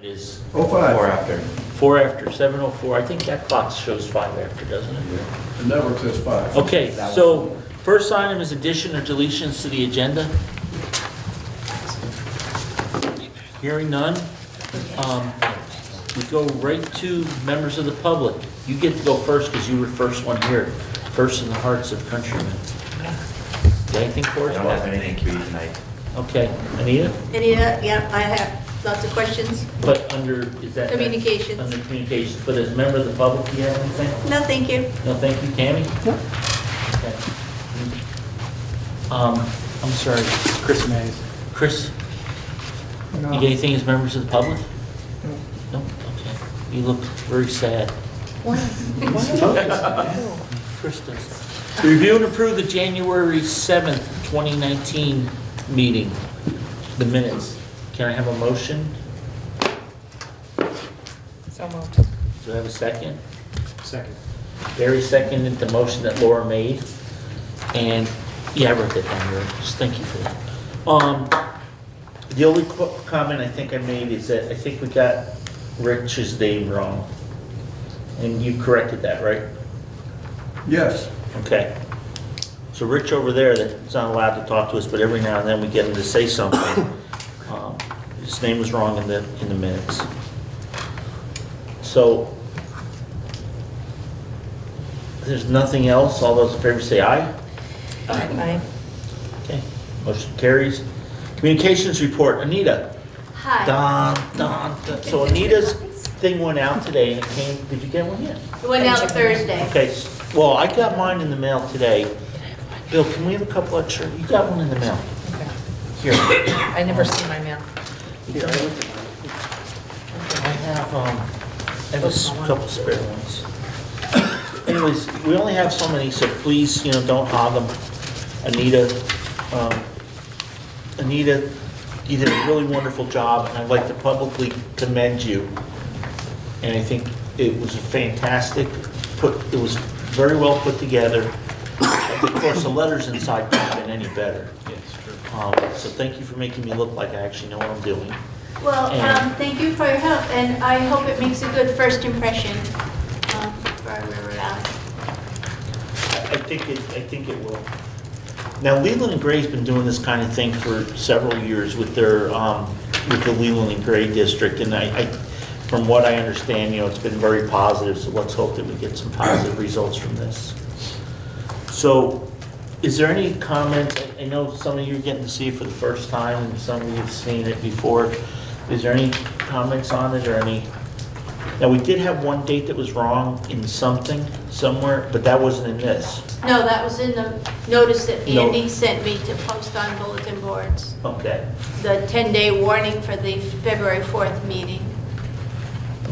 It is 05. 4 after. 4 after, 7:04. I think that clock shows 5 after, doesn't it? The network says 5. Okay, so first item is addition or deletions to the agenda. Hearing none. We go right to members of the public. You get to go first because you were first one here, first in the hearts of countrymen. Got anything for I us? don't have anything to eat tonight. Okay, Anita? Anita, yeah, I have lots of questions. But under, is that? Communications. Under communications, but as a member of the public, do you have anything? No, thank you. No, thank you, Tammy? No. Okay. I'm sorry, Chris Mays. Chris, you got anything as members of the public? No? Okay. You look very sad. Chris does. Review and approve the January 7th, 2019 meeting, the minutes. Can I have a motion? So moved. Do I have a second? Second. Barry seconded the motion that Laura made. And, yeah, I wrote that down here. Just thank you for that. The only comment I think I made is that I think we got Rich's name wrong. And you corrected that, right? Yes. Okay. So Rich over there, that's not allowed to talk to us, but every now and then we get him to say something. His name was wrong in the minutes. So, if there's nothing else, all those in favor say aye. Aye. Okay, motion carries. Communications report, Anita. Hi. Dun, dun, dun. So Anita's thing went out today and it came, did you get one yet? It went out Thursday. Okay, well, I got mine in the mail today. Bill, can we have a couple extra? You got one in the mail. Here. I never see my mail. Here. I have a couple spare ones. Anyways, we only have so many, so please, don't hog them. Anita, you did a really wonderful job, and I'd like to publicly commend you. And I think it was a fantastic, it was very well put together. And of course, the letters inside couldn't have been any better. So thank you for making me look like I actually know what I'm doing. Well, And- thank you for your help, and I hope it makes a good first impression for River Valley. I think it will. Now, Leland and Gray's been doing this kind of thing for several years with their, with the Leland and Gray district, and from what I understand, it's been very positive, so let's hope that we get some positive results from this. So, is there any comments? I know some of you are getting to see it for the first time, and some of you have seen it before. Is there any comments on it, or any? Now, we did have one date that was wrong in somewhere, but that wasn't in this. No, that was in the notice that No. Andy sent me to post on bulletin boards. Okay, The 10-day warning for the February 4th meeting.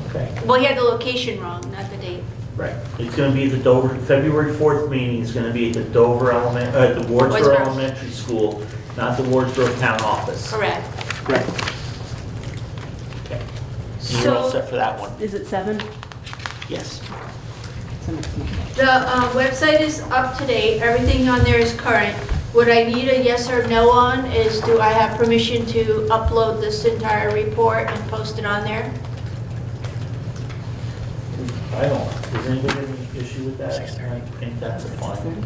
okay. Well, he had the location wrong, not the date. Right. It's going to be the Dover, February 4th meeting is going to be at the Dover the Wardsboro Wardsboro. Elementary School, not the Wardsboro Town Office. Correct. Okay. You're all So set for that one? Is it 7? Yes. the website is up to date. Everything on there is current. What I need a yes or no on is, do I have permission to upload this entire report and post it on there? I don't. Does anybody have any issue with that? I think that's a fine.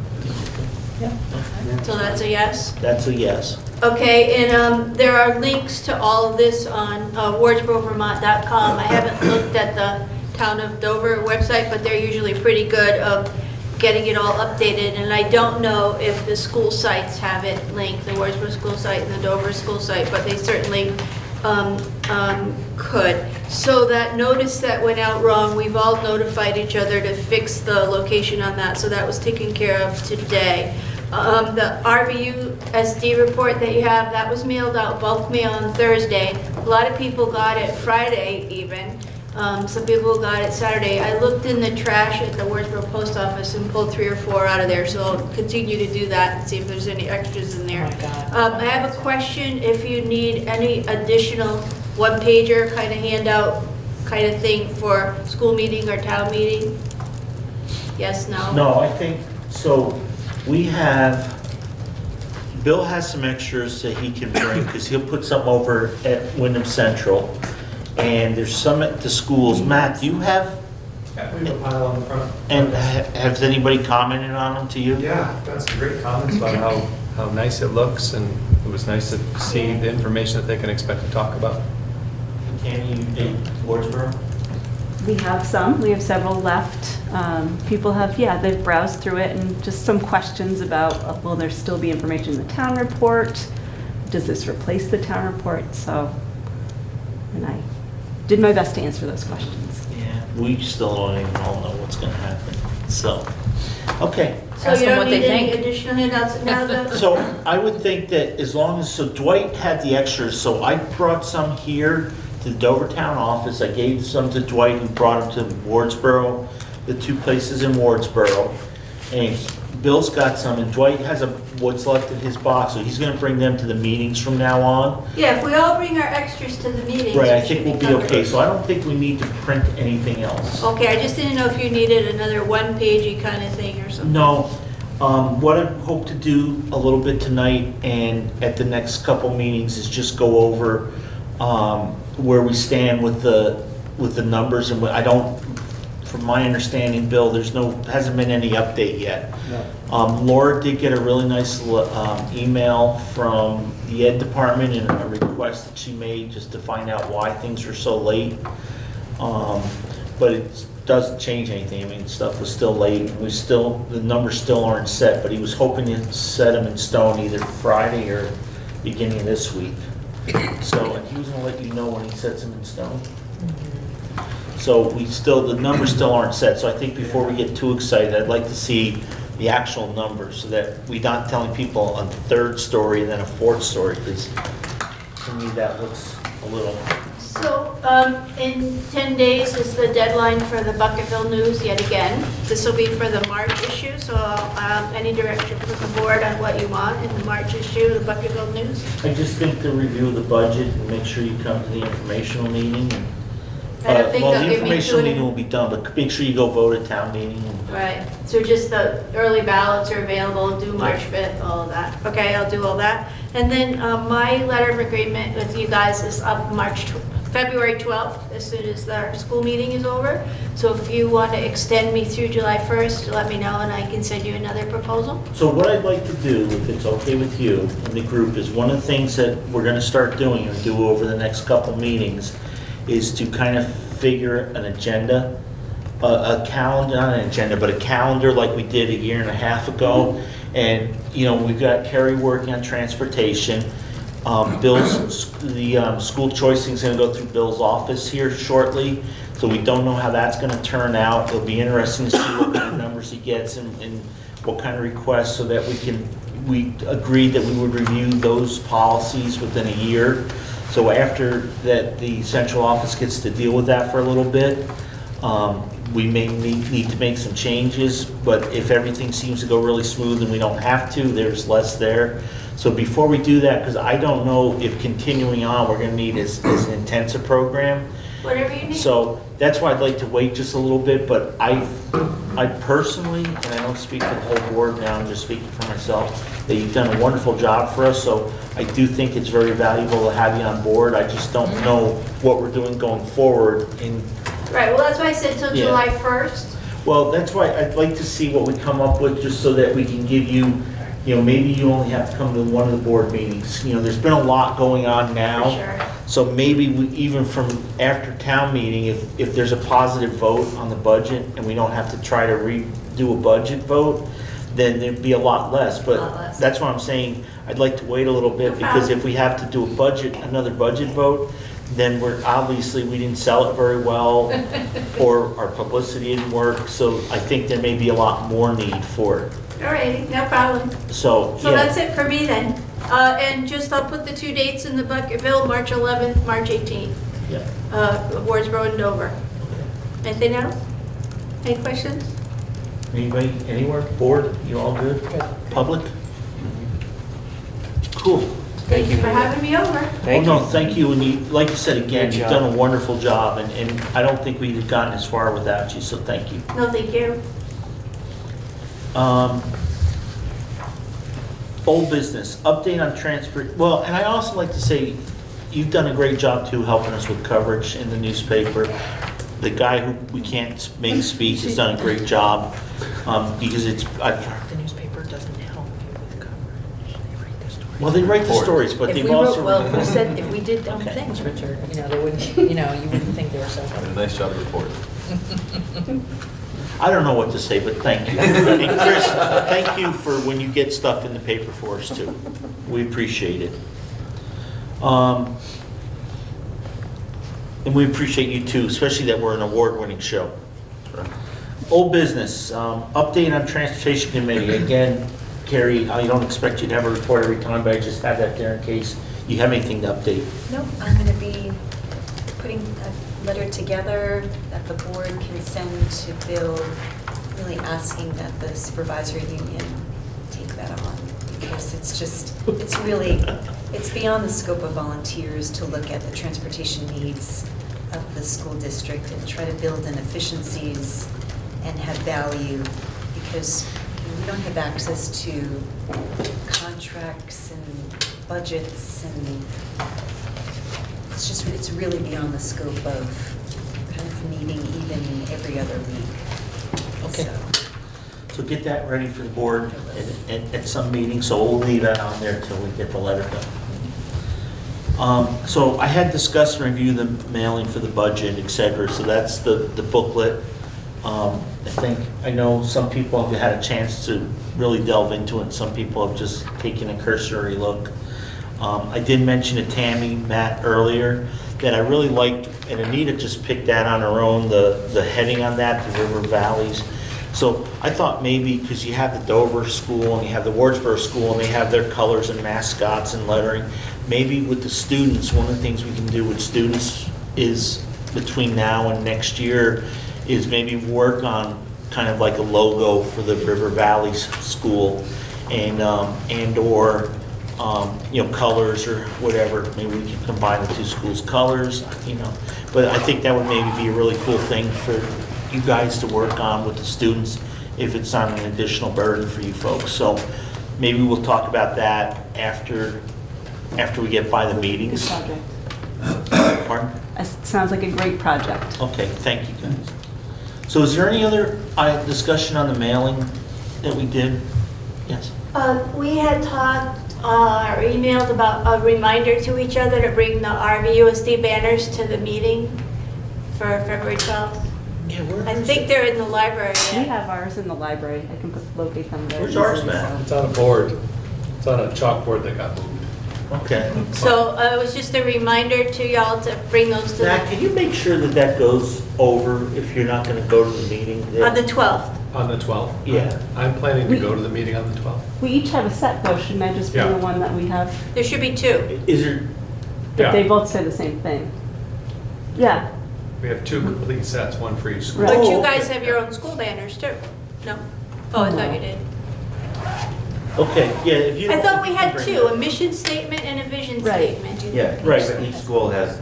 So that's a yes? That's a yes. Okay, and there are links to all of this on wardsborovermont.com. I haven't looked at the Town of Dover website, but they're usually pretty good of getting it all updated. And I don't know if the school sites have it linked, the Wardsboro school site and the Dover school site, but they certainly could. So that notice that went out wrong, we've all notified each other to fix the location on that, so that was taken care of today. The RVUSD report that you have, that was mailed out, bulk mail on Thursday. A lot of people got it Friday even. Some people got it Saturday. I looked in the trash at the Wardsboro post office and pulled 3 or 4 out of there, so I'll continue to do that and see if there's any extras in there. Oh my God. I have a question, if you need any additional one-pager kind of handout kind of thing for school meeting or town meeting? Yes, no? No, I think, so we have, Bill has some extras that he can bring, because he'll put some over at Wyndham Central. and there's some at the schools. Matt, do you have, Yeah, we have a pile on the front. and has anybody commented on them to you? Yeah, got some great comments about how nice it looks, and it was nice to see the information that they can expect to talk about. Tammy, you did Wardsboro? We have some, we have several left. People have, they've browsed through it and just some questions about, will there still be information in the town report? Does this replace the town report? So, and I did my best to answer those questions. Yeah, we still don't even all know what's gonna happen, so, okay. So Ask you them don't what they need any think. additional handouts now, though? So I would think that as long as, so Dwight had the extras, so I brought some here to the Dover Town office. I gave some to Dwight, who brought them to Wardsboro, the two places in Wardsboro. And Bill's got some, and Dwight has what's left in his box, so he's gonna bring them to the meetings from now on. Yeah, if we all bring our extras to the meetings. Right, I we should think we'll be covered. okay, so I don't think we need to print anything else. Okay, I just didn't know if you needed another one-pagey kind of thing or something. No, what I hope to do a little bit tonight and at the next couple meetings is just go over where we stand with the numbers, and I don't, from my understanding, Bill, hasn't been any update yet. Laura did get a really nice email from the Ed department and a request that she made just to find out why things were so late. But it doesn't change anything. I mean, stuff was still late. The numbers still aren't set, but he was hoping to set them in stone either Friday or beginning of this week. So, and he was gonna let you know when he sets them in stone. So the numbers still aren't set, so I think before we get too excited, I'd like to see the actual numbers, so that we're not telling people a third story and then a fourth story, because to me, that looks a little, So, in 10 days is the deadline for the Bucketville News yet again. This will be for the March issue, so any direction from the board on what you want in the March issue of the Bucketville News? I just think to review the budget and make sure you come to the informational meeting. And, I don't think well, they'll the give me informational two- meeting will be done, but make sure you go vote at town meeting. Right, so just the early ballots are available, due March 5th, all of that. Okay, I'll do all that. And then my letter of agreement with you guys is up February 12th, as soon as the school meeting is over. So if you want to extend me through July 1st, let me know and I can send you another proposal. So what I'd like to do, if it's okay with you and the group, is one of the things that we're gonna start doing and do over the next couple meetings is to kind of figure an agenda, a calendar, not an agenda, but a calendar like we did a year and a half ago. And, we've got Kerry working on transportation. The school choice thing's gonna go through Bill's office here shortly, so we don't know how that's gonna turn out. It'll be interesting to see what kind of numbers he gets and what kind of requests, so that we agreed that we would review those policies within a year. So after that, the central office gets to deal with that for a little bit. We may need to make some changes, but if everything seems to go really smooth and we don't have to, there's less there. So before we do that, because I don't know if continuing on, we're gonna need as an intensive program. Whatever you need. So that's why I'd like to wait just a little bit, but I personally, and I don't speak for the whole board now, I'm just speaking for myself, that you've done a wonderful job for us, so I do think it's very valuable to have you on board. I just don't know what we're doing going forward in. Right, well, that's why I said till Yeah. July 1st. Well, that's why I'd like to see what we come up with, just so that we can give you, maybe you only have to come to one of the board meetings. There's been a lot going on now. For sure. So maybe even from after town meeting, if there's a positive vote on the budget and we don't have to try to redo a budget vote, then there'd be a lot less. A lot But less. that's why I'm saying I'd like to wait a little bit, No because problem. if we have to do another budget vote, then we didn't sell it very well, or our publicity didn't work. So I think there may be a lot more need for it. All right, no problem. So, So yeah. that's it for me then. And I'll put the 2 dates in the Bucketville, March 11th, March 18th, Yeah. Wardsboro and Dover. Anything else? Any questions? Anybody, anywhere? Board, you all good? Public? Cool. Thank you for having me over. Well, no, thank you, and like you said, again, Good you've job. done a wonderful job, and I don't think we'd have gotten as far without you, so thank you. No, thank you. Old business, update on transport, well, and I also like to say, you've done a great job too, helping us with coverage in the newspaper. The guy who we can't make speak has done a great job, because The newspaper doesn't help you with coverage. They write the story. well, they write the stories, but If they've we wrote, also. well, who said, if we did dumb Okay. things, Richard, they wouldn't, you wouldn't think they were so Did a funny. nice job reporting. I don't know what to say, but thank you. And Chris, thank you for when you get stuff in the paper for us too. We appreciate it. And we appreciate you too, especially that we're an award-winning show. Old business, update on transportation committee. Again, Carrie, I don't expect you to have a report every time, but I just have that there in case you have anything to update. Nope, I'm going to be putting a letter together that the board can send to Bill, really asking that the supervisory union take that on. Because it's beyond the scope of volunteers to look at the transportation needs of the school district and try to build in efficiencies and have value. Because we don't have access to contracts and budgets, and it's really beyond the scope of kind of meeting even every other week. Okay. So, So get that ready for the board at some meeting, so we'll leave that on there till we get the letter done. So I had discussed and reviewed the mailing for the budget, et cetera, so that's the booklet. I know some people have had a chance to really delve into it, some people have just taken a cursory look. I did mention to Tammy, Matt earlier, that I really liked, and Anita just picked that on her own, the heading on that, the river valleys. So I thought maybe, because you have the Dover school and you have the Wardsboro school and they have their colors and mascots and lettering, maybe with the students, one of the things we can do with students is between now and next year is maybe work on kind of like a logo for the River Valleys School and/or colors or whatever. Maybe we can combine the two schools' colors, But I think that would maybe be a really cool thing for you guys to work on with the students if it's not an additional burden for you folks. So maybe we'll talk about that after we get by the Good meetings. project. Pardon? It sounds like a great project. Okay, thank you guys. So is there any other discussion on the mailing that we did? Yes. We had talked or emailed about a reminder to each other to bring the RVUSD banners to the meeting for February 12th. Yeah, where I is think it? they're in the library. We Yeah. have ours in the library. I can locate them there. Where's ours, easily, Matt? so. It's on a board. It's on a chalkboard that got moved. Okay. So it was just a reminder to y'all to bring those to Matt, can you make sure that that goes over if you're not going to go to the meeting? on the 12th. On the 12th? Yeah. I'm planning to go to the meeting on the 12th. We each have a set though, shouldn't I just bring Yeah. the one that we have? There should be two. Is there, But Yeah. they both say the same thing. Yeah, We have two complete sets, one for each school. Right. But Oh, you okay. guys have your own school banners too? No? Oh, I thought you did. okay, yeah, if you. I thought we if you had bring two, that. a mission statement and a vision Right. statement. Yeah, Right. but each school has,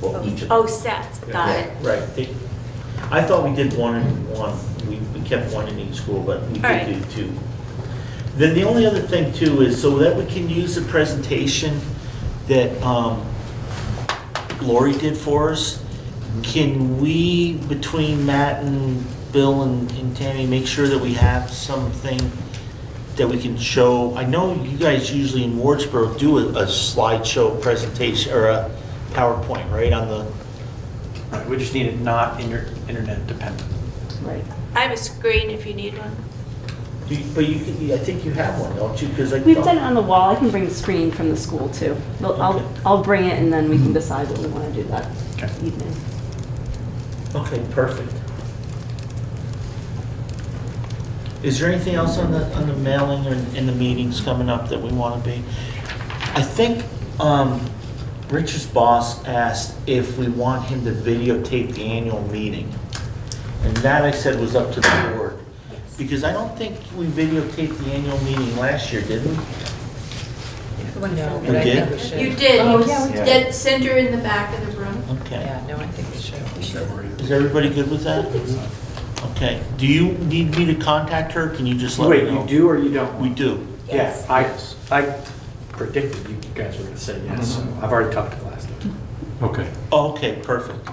well, each of Oh, sets, got Yeah. it. Right. I thought we did one and one. We kept one in each school, but we All right. did do two. Then the only other thing too is so that we can use the presentation that Lori did for us, can we, between Matt and Bill and Tammy, make sure that we have something that we can show? I know you guys usually in Wardsboro do a slideshow presentation or a PowerPoint, right, on the, Right, we just need it not internet dependent. right. I have a screen if you need one. but I think you have one, don't you? Because We've done it on the wall. I can bring the screen from the school too. Okay. I'll bring it and then we can decide what we want to do that Okay. evening. Okay, perfect. Is there anything else on the mailing or in the meetings coming up that we want to be? I think Richard's boss asked if we want him to videotape the annual meeting. And that I said was up to the board. Because I don't think we videotaped the annual meeting last year, did we? No, No, but I did? think we should. You did, Oh, you yeah, we did. dead center in the back of the room. Okay. Yeah, no, I think we should. Is everybody good with that? Okay. Do you need me to contact her? Can you just let me Wait, know? you do or you don't? We do. Yeah, I predicted you guys were going to say yes. So I've already talked to Glasgow. Okay. Okay, perfect.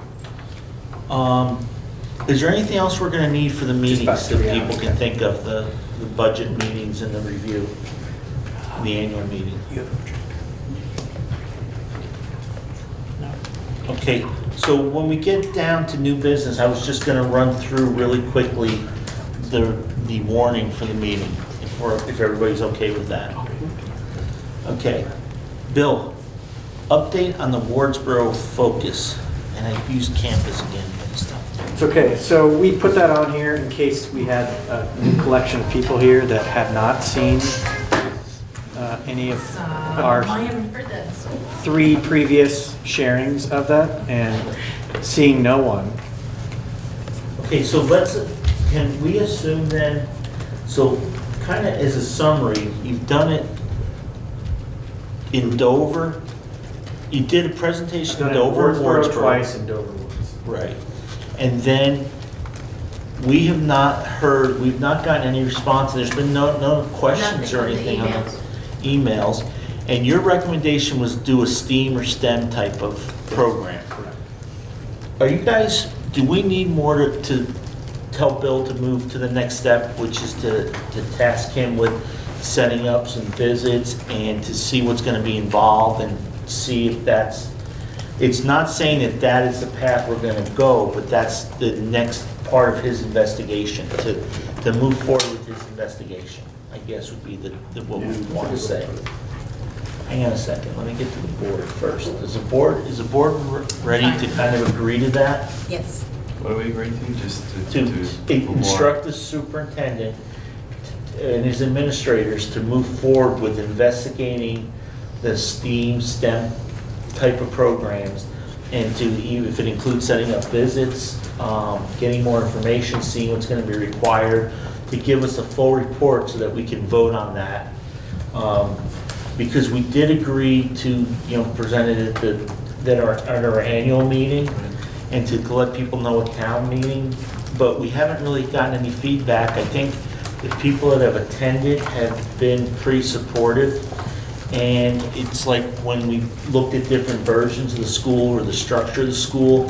Is there anything else we're gonna need for the Just about meetings that 3 people hours, can yeah. think of, the budget meetings and the review, the annual meeting? You have a projector? No. Okay, so when we get down to new business, I was just gonna run through really quickly the warning for the meeting, if everybody's okay with that. Okay, Bill, update on the Wardsboro focus, and I used campus again, but stuff. It's okay. So we put that on here in case we had a new collection of people here that have not seen any of our I haven't heard that. So. 3 previous sharings of that, and seeing no one. Okay, so can we assume then, so kind of as a summary, you've done it in Dover, you did a presentation in Done it Dover and Wardsboro Wardsboro. twice and Dover once. Right. And then we have not heard, we've not gotten any response, there's been no questions Nothing or on the anything on the emails. And your recommendation was do a STEAM or STEM type of program. Correct. Are you guys, do we need more to tell Bill to move to the next step, which is to task him with setting up some visits and to see what's going to be involved and see if it's not saying that is the path we're going to go, but that's the next part of his investigation, to move forward with his investigation, I guess would be what we would want to say. Hang on a second, let me get to the board first. Is the board ready to kind of agree to that? Yes. What are we agreeing to? Just To move more? instruct the superintendent and his administrators to move forward with investigating the STEM type of programs, and to, if it includes setting up visits, getting more information, seeing what's going to be required, to give us a full report so that we can vote on that. Because we did agree to, present it at our annual meeting, and to let people know at town meeting, but we haven't really gotten any feedback. I think the people that have attended have been pretty supportive, and it's like when we looked at different versions of the school or the structure of the school,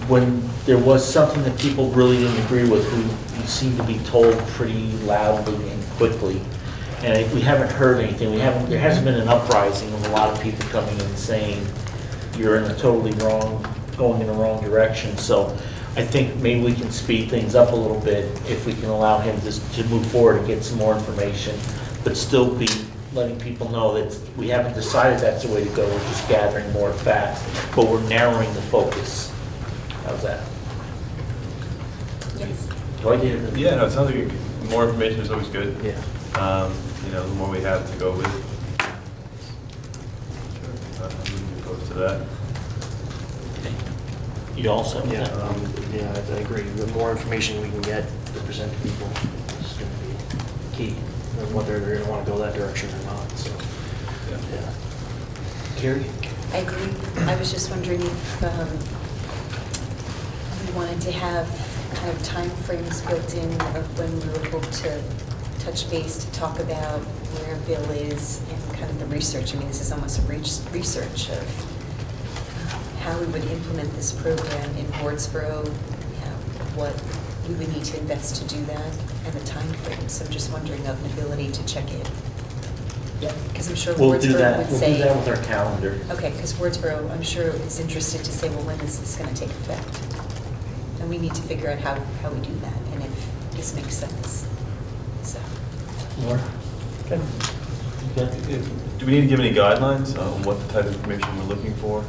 when there was something that people really didn't agree with, we seemed to be told pretty loudly and quickly. And we haven't heard anything. There hasn't been an uprising of a lot of people coming in saying you're in a totally going in the wrong direction. So I think maybe we can speed things up a little bit if we can allow him to move forward and get some more information, but still be letting people know that we haven't decided that's the way to go. We're just gathering more facts, but we're narrowing the focus. How's that? Yes. Do I get it? Yeah, no, it sounds like more information is always good. Yeah. The more we have to go with. Sure. I'm really opposed to that. Okay. You all set with Yeah, that? yeah, I agree. The more information we can get to present to people is going to be key, and whether they're going to want to go that direction or not, so, yeah. Carrie? I agree. I was just wondering if we wanted to have kind of timeframes built in of when we would hope to touch base to talk about where Bill is and kind of the research. I mean, this is almost a research of how we would implement this program in Wardsboro, what we would need to invest to do that, and the timeframe. So I'm just wondering of an ability to check in. Yeah. Because I'm sure We'll do Wardsboro that. would We'll say. do that with our calendar. Okay, because Wardsboro, I'm sure, is interested to say, well, when is this going to take effect? And we need to figure out how we do that, and if this makes sense. So, Laura? Okay. Do we need to give any guidelines on what the type of information we're looking for,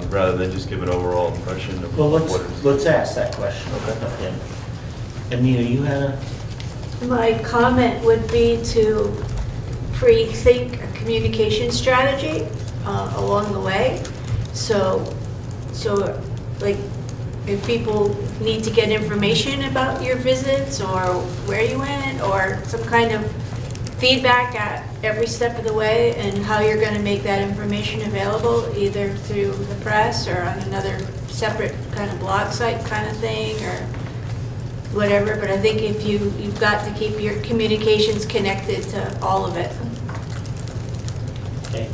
rather than just give an overall impression of Well, what is? let's ask that question. Okay. Anita, you had a? My comment would be to pre-think a communication strategy along the way. So like, if people need to get information about your visits or where you went, or some kind of feedback at every step of the way, and how you're going to make that information available, either through the press or on another separate kind of blog site kind of thing, or whatever, but I think if you've got to keep your communications connected to all of it. Okay.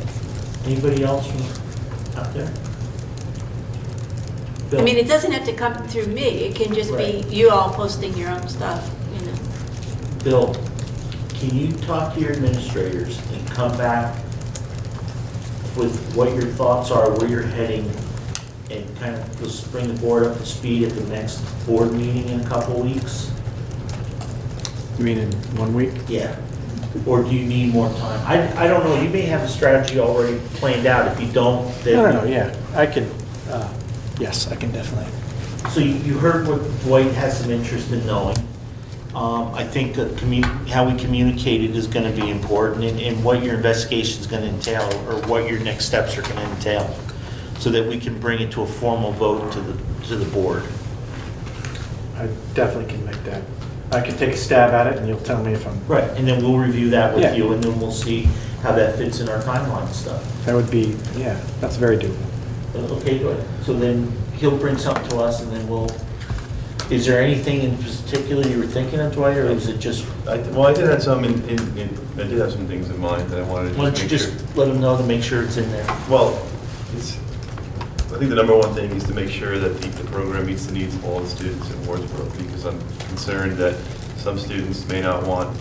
Anybody else from out there? I mean, it doesn't have to come through me, it can just be Right. you all posting your own stuff, you know. Bill, can you talk to your administrators and come back with what your thoughts are, where you're heading, and kind of just bring the board up to speed at the next board meeting in a couple weeks? You mean in 1 week? Yeah. Or do you need more time? I don't know, you may have a strategy already planned out. If you don't, then... No, yeah, I can, yes, I can definitely. So you heard what Dwight has some interest in knowing. I think that how we communicated is going to be important, and what your investigation is going to entail, or what your next steps are going to entail, so that we can bring it to a formal vote to the board. I definitely can make that. I can take a stab at it and you'll tell me if I'm. Right, and then we'll review that with Yeah. you, and then we'll see how that fits in our timeline and stuff. That would be, yeah, that's very doable. Okay, good. So then he'll bring something to us, and then we'll, is there anything in particular you were thinking of, Dwight, or is it just, I did have some I did have some things in mind that I wanted to why just don't you make just sure. let them know to make sure it's in there? Well, I think the number one thing is to make sure that the program meets the needs of all the students in Wardsboro, because I'm concerned that some students may not want,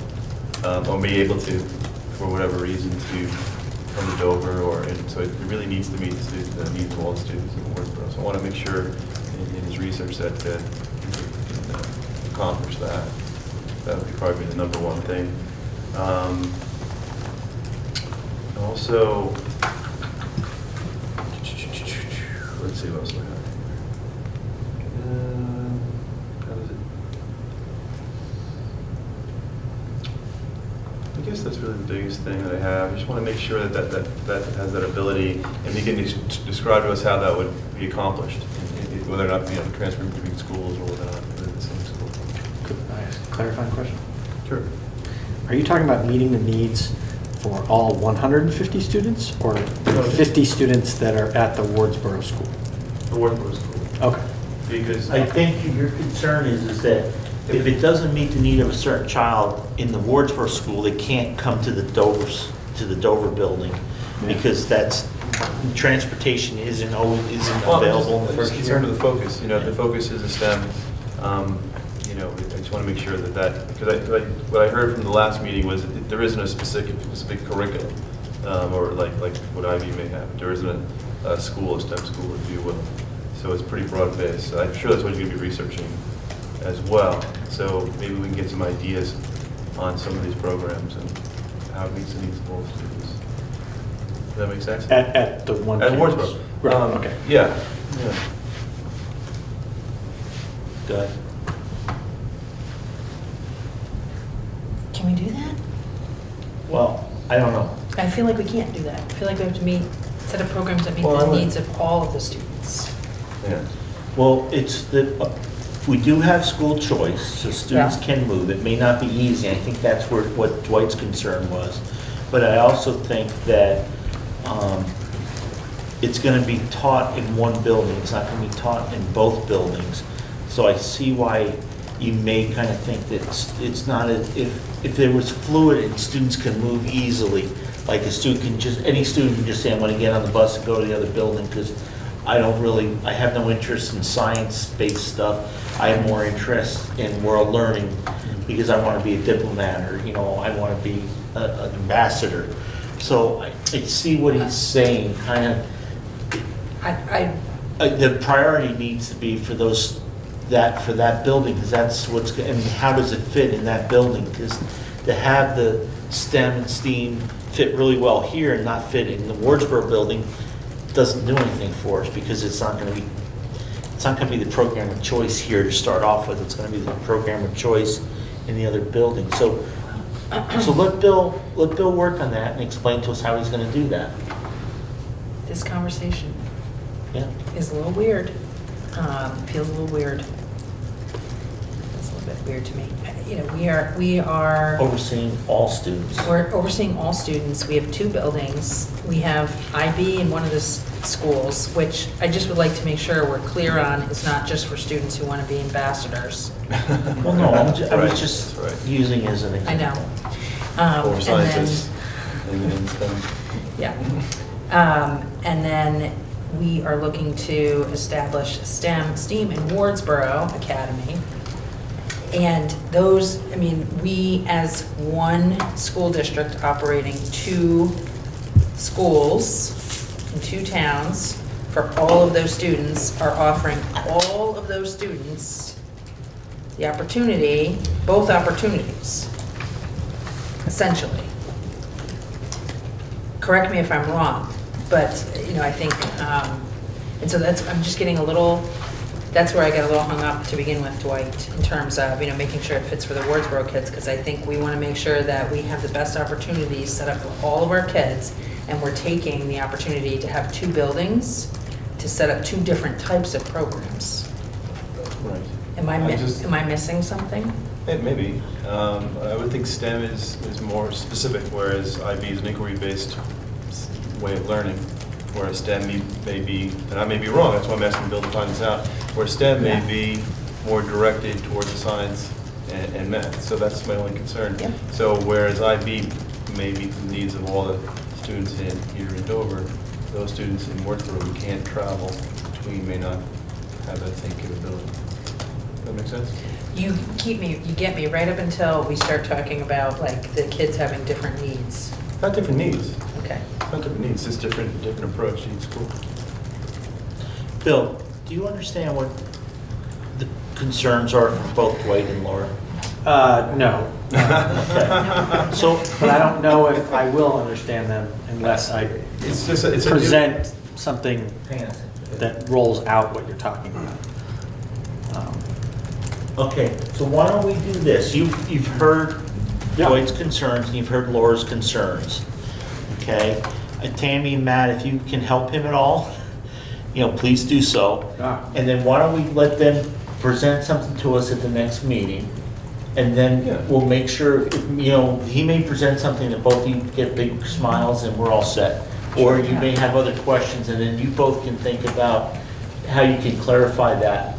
or be able to, for whatever reason, to come to Dover, and so it really needs to meet the needs of all the students in Wardsboro. So I want to make sure in his research that he can accomplish that. That would probably be the number one thing. Also, let's see what else we have. How does it? I guess that's really the biggest thing that I have. I just want to make sure that has that ability, and he can describe to us how that would be accomplished, whether or not transferring between schools or whether or not within the same school. Could I ask a clarifying question? Sure. Are you talking about meeting the needs for all 150 students or the 50 students that are at the Wardsboro school? The Wardsboro School. Okay. Because I think your concern is that if it doesn't meet the need of a certain child in the Wardsboro School, they can't come to the Dover building, because transportation isn't available in the first concerned year. with the focus. If the focus is a STEM, I just want to make sure that because what I heard from the last meeting was that there isn't a specific curriculum, or like what Ivy may have. There isn't a school, a STEM school, if you will. So it's pretty broad based. So I'm sure that's what you're going to be researching as well. So maybe we can get some ideas on some of these programs and how it meets the needs of all students. Does that make sense? At the one. At campus? Wardsboro. Right, okay. Yeah. Good. Can we do that? Well, I don't know. I feel like we can't do that. I feel like we have to set up programs that meet Well, I the would- needs of all of the students. Yeah. Well, we do have school choice, so students Yeah. can move. It may not be easy. I think that's what Dwight's concern was. But I also think that it's going to be taught in one building. It's not going to be taught in both buildings. So I see why you may kind of think that it's not, if there was fluid and students can move easily, like any student can just say, I'm going to get on the bus and go to the other building, because I have no interest in science-based stuff. I have more interest in world learning, because I want to be a diplomat, or, I want to be an ambassador. So I see what he's saying, kind of, the priority needs to be for that building, because that's and how does it fit in that building? Because to have the STEM and STEAM fit really well here and not fit in the Wardsboro building doesn't do anything for us, because it's not going to be the program of choice here to start off with. It's going to be the program of choice in the other building. So let Bill work on that and explain to us how he's going to do that. This conversation Yeah. is a little weird. Feels a little weird. It's a little bit weird to me. We are. Overseeing all students. We're overseeing all students. We have 2 buildings. We have IB in one of the schools, which I just would like to make sure we're clear on, is not just for students who want to be ambassadors. Well, no, I Right, was just that's right. using it as an I example. know. Or And scientists. then- And STEM. Yeah. And then we are looking to establish STEAM in Wardsboro Academy. And those, I mean, we as one school district operating 2 schools in 2 towns, for all of those students, are offering all of those students the opportunity, both opportunities, essentially. Correct me if I'm wrong, but, I think, and so I'm just getting a little, that's where I got a little hung up to begin with, Dwight, in terms of, making sure it fits for the Wardsboro kids, because I think we want to make sure that we have the best opportunities set up for all of our kids, and we're taking the opportunity to have 2 buildings to set up 2 different types of programs. Right. Am I missing something? Maybe. I would think STEM is more specific, whereas IB is an inquiry-based way of learning, whereas STEM may be, and I may be wrong, that's why I'm asking Bill to find this out, where STEM may be more directed towards the science and math. So that's my only concern. Yep. So whereas IB may meet the needs of all the students here in Dover, those students in Wardsboro who can't travel between may not have that same capability. Does that make sense? You get me right up until we start talking about like the kids having different needs. Not different needs. Okay. Not different needs, just different approach to each school. Bill, do you understand what the concerns are from both Dwight and Laura? No. Okay. So, But I don't know if I will understand them unless I It's just, it's a. present something that rolls out what you're talking about. okay, so why don't we do this? You've heard Yeah. Dwight's concerns, and you've heard Laura's concerns, okay? Tammy and Matt, if you can help him at all, please do so. Ah. And then why don't we let them present something to us at the next meeting? And Yeah. then we'll make sure, he may present something that both of you get big smiles and we're all set. Or you may have other questions, and then you both can think about how you can clarify that.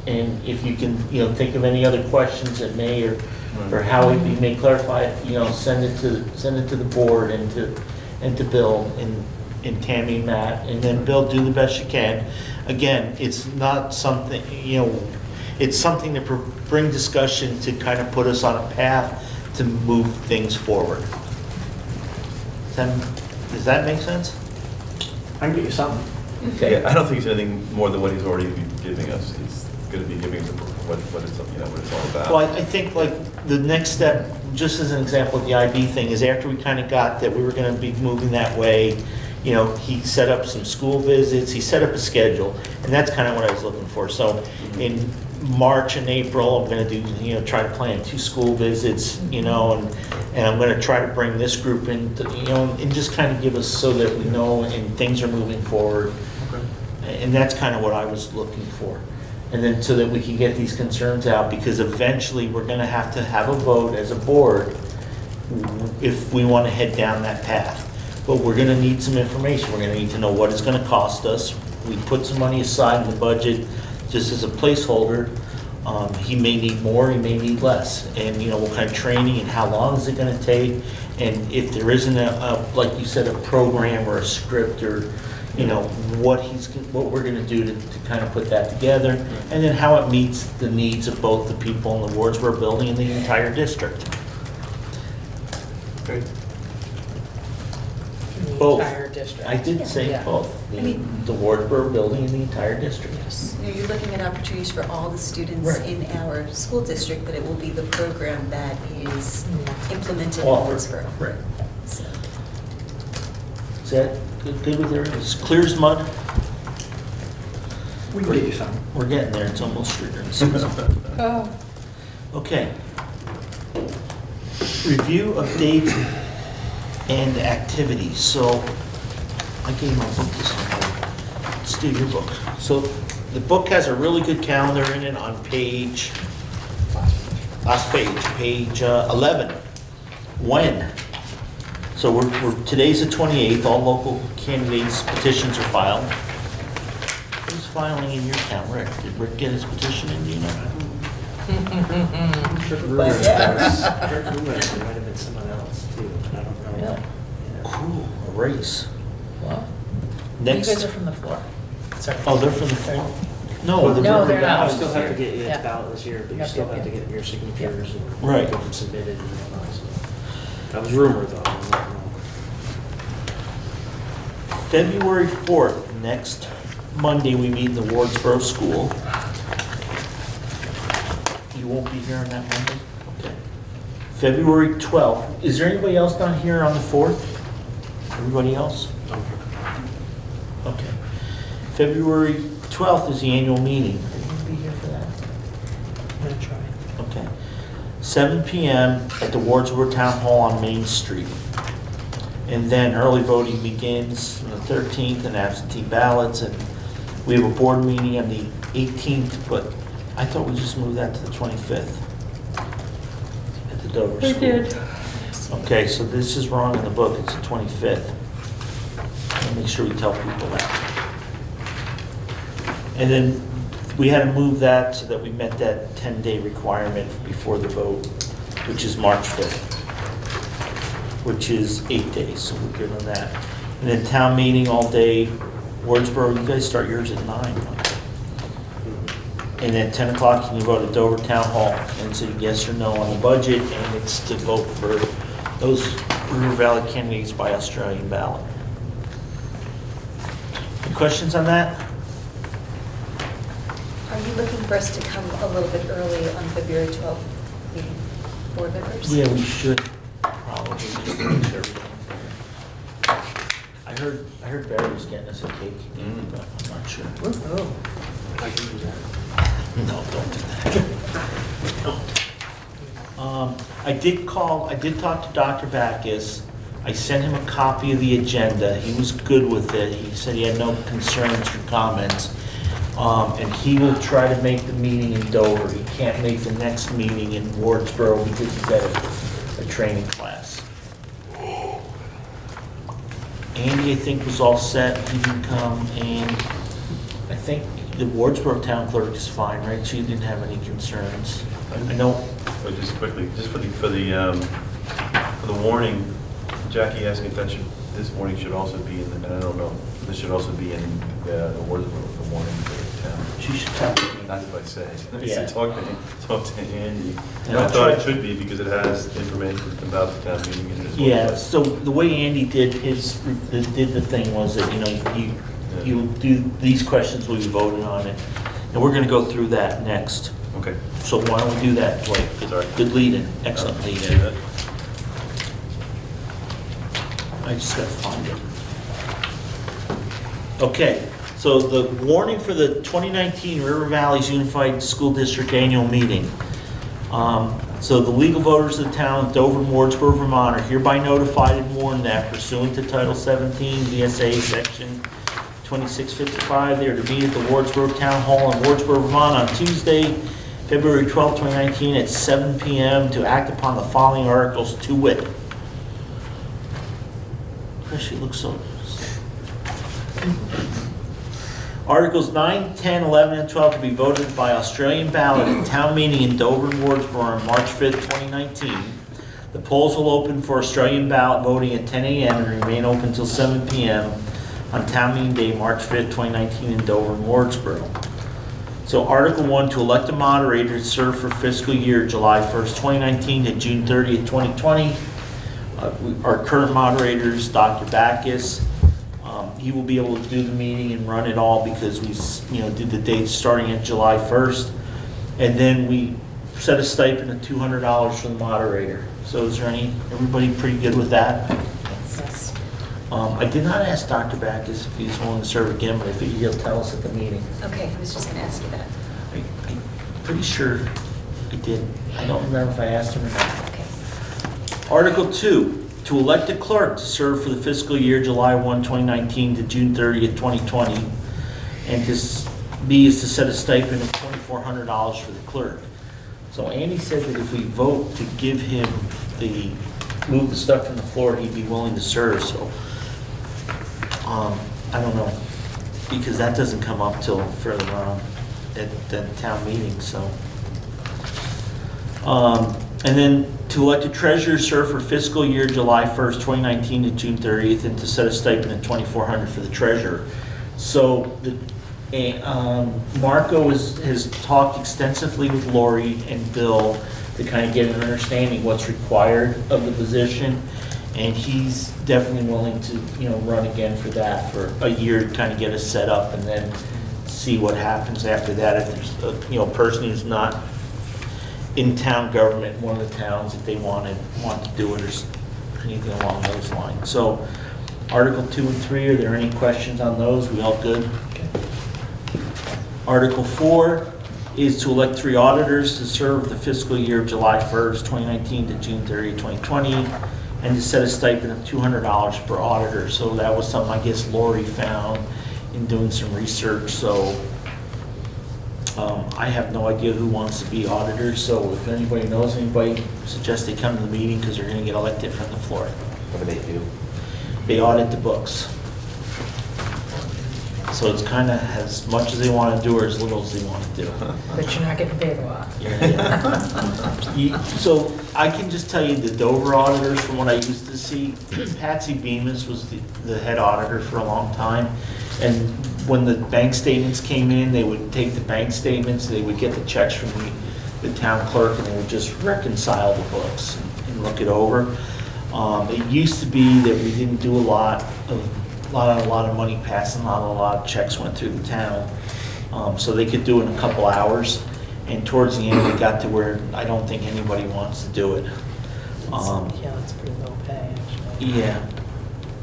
And if you can, think of any other questions that may, or how we may clarify it, send it to the board and to Bill and Tammy and Matt. And then Bill, do the best you can. Again, it's not something, it's something to bring discussion to kind of put us on a path to move things forward. Does that make sense? I can get you something. Yeah, I don't think it's anything more than what he's already giving us. He's going to be giving us what it's all about. Well, I think like the next step, just as an example of the IB thing, is after we kind of got that we were going to be moving that way, he set up some school visits, he set up a schedule, and that's kind of what I was looking for. So in March and April, I'm going to do, try to plan 2 school visits, and I'm going to try to bring this group in, and just kind of give us so that we know and things are moving forward. And that's kind of what I was looking for. And then so that we can get these concerns out, because eventually we're going to have a vote as a board if we want to head down that path. But we're going to need some information. We're going to need to know what it's going to cost us. We put some money aside in the budget just as a placeholder. He may need more, he may need less. And, what kind of training and how long is it going to take? And if there isn't like you said, a program or a script or, what we're going to do to kind of put that together. And then how it meets the needs of both the people in the Wardsboro building and the entire district. Great. The Both. entire district. I did say Yeah. both, the Wardsboro building and the entire district. You're looking at opportunities for all the students Right. in our school district, but it will be the program that is implemented in Offered. Wardsboro. Right. So, Is that good with everyone? It's clear as mud? We can get you something. We're getting there, it's almost street season. Okay. Review of dates and activities. So, I gave my book to somebody. Let's do your book. So, the book has a really good calendar in it on last page, page 11. When? So today's the 28th, all local candidates' petitions are filed. Who's filing in your town, Rick? Did Rick get his petition in, do you know? Heard rumors there might have been someone else too, I don't know. Really? Yeah. Cool, a race. Well, you Next, guys are from the floor. Sorry. oh, they're from the floor? No, No, they're You not. still have to get your Yeah. ballot this year, but you Yep, still yep, have to yep. get your signatures and Right. get them submitted and whatnot, so. That was rumor though, I don't know. February 4th, next Monday, we meet in the Wardsboro School. You won't be here on that Monday? Okay. February 12th, is there anybody else not here on the 4th? Everybody else? Okay. February 12th is the annual meeting. Are you going to be here for that? I'm gonna try. Okay. 7 PM at the Wardsboro Town Hall on Main Street. And then early voting begins on the 13th and absentee ballots. And we have a board meeting on the 18th, but I thought we just moved that to the 25th at the Dover School. We did. Okay, so this is wrong in the book. It's the 25th. I'll make sure we tell people that. And then we had to move that so that we met that 10-day requirement before the vote, which is March 5th, which is 8 days, so we're good on that. And then town meeting all day, Wardsboro, you guys start yours at 9. Huh? And at 10 o'clock, you can vote at Dover Town Hall, and say yes or no on the budget, and it's to vote for those River Valley candidates by Australian ballot. Any questions on that? Are you looking for us to come a little bit early on February 12th meeting, board members? Yeah, we should probably just make sure everything's there. I heard Barry was getting us a cake, but I'm not sure. Woo-hoo. I can use that. No, don't do that. I did talk to Dr. Backus. I sent him a copy of the agenda. He was good with it. He said he had no concerns or comments. And he will try to make the meeting in Dover. He can't make the next meeting in Wardsboro because he's at a training class. Andy, I think, was all set. He didn't come, and I think the Wardsboro town clerk is fine, right? She didn't have any concerns. I know. But just quickly, just for the warning, Jackie asked me if this warning should also be in, and I don't know, this should also be in the Wardsboro, the warning for the town. She should talk to me. That's what I say. I Yeah. said, talk to Andy. And I I'll thought try- it should be because it has information about the town meeting in it as well. Yeah, so the way Andy did the thing was that, you do, these questions will be voted on it, and we're gonna go through that next. Okay. So why don't we do that, Blake? Sorry. Good lead-in, excellent See lead-in. that? I just gotta find it. Okay, so the warning for the 2019 River Valleys Unified School District Annual Meeting. So the legal voters of the town of Dover and Wardsboro, Vermont are hereby notified and warned that pursuant to Title 17 VSA Section 2655, they are to meet at the Wardsboro Town Hall in Wardsboro, Vermont on Tuesday, February 12, 2019 at 7 p.m. to act upon the following articles to wit. Chris, you look so... Articles 9, 10, 11, and 12 to be voted by Australian ballot at town meeting in Dover and Wardsboro on March 5th, 2019. The polls will open for Australian ballot voting at 10 a.m. and remain open until 7 p.m. on town meeting day, March 5th, 2019 in Dover and Wardsboro. So Article 1, to elect a moderator to serve for fiscal year July 1st, 2019 to June 30th, 2020. Our current moderator is Dr. Backus. He will be able to do the meeting and run it all because we, did the dates starting at July 1st. And then we set a stipend of $200 for the moderator. So is there everybody pretty good with that? Yes. I did not ask Dr. Backus if he's willing to serve again, but I figure he'll tell us at the meeting. Okay, I was just going to ask you that. I'm pretty sure I did. I don't remember if I asked him or not. Okay. Article 2, to elect a clerk to serve for the fiscal year July 1, 2019 to June 30th, 2020, and is to set a stipend of $2,400 for the clerk. So Andy said that if we vote to give him the move the stuff from the floor, he'd be willing to serve, so, I don't know, because that doesn't come up till further on at the town meeting, so. And then to elect a treasurer serve for fiscal year July 1st, 2019 to June 30th, and to set a stipend of $2,400 for the treasurer. So Marco has talked extensively with Lori and Bill to kind of get an understanding what's required of the position, and he's definitely willing to, run again for that for a year to kind of get us set up, and then see what happens after that. If there's a person who's not in town government, in one of the towns, if they want to do it or anything along those lines. So Article 2 and 3, are there any questions on those? We all good? Article 4 is to elect 3 auditors to serve the fiscal year of July 1st, 2019 to June 30, 2020, and to set a stipend of $200 per auditor. So that was something I guess Lori found in doing some research. So I have no idea who wants to be auditors, so if anybody knows anybody, suggest they come to the meeting because they're going to get elected from the floor. What do they do? They audit the books. So it's kind of as much as they want to do or as little as they want to do. But you're not getting paid a lot. So I can just tell you the Dover auditors, from what I used to see, Patsy Bemis was the head auditor for a long time. And when the bank statements came in, they would take the bank statements, they would get the checks from the town clerk, and they would just reconcile the books and look it over. It used to be that we didn't do a lot of money passing, not a lot of checks went through the town. So they could do it in a couple hours. And towards the end, it got to where I don't think anybody wants to do it. Yeah, that's pretty low pay, actually. Yeah,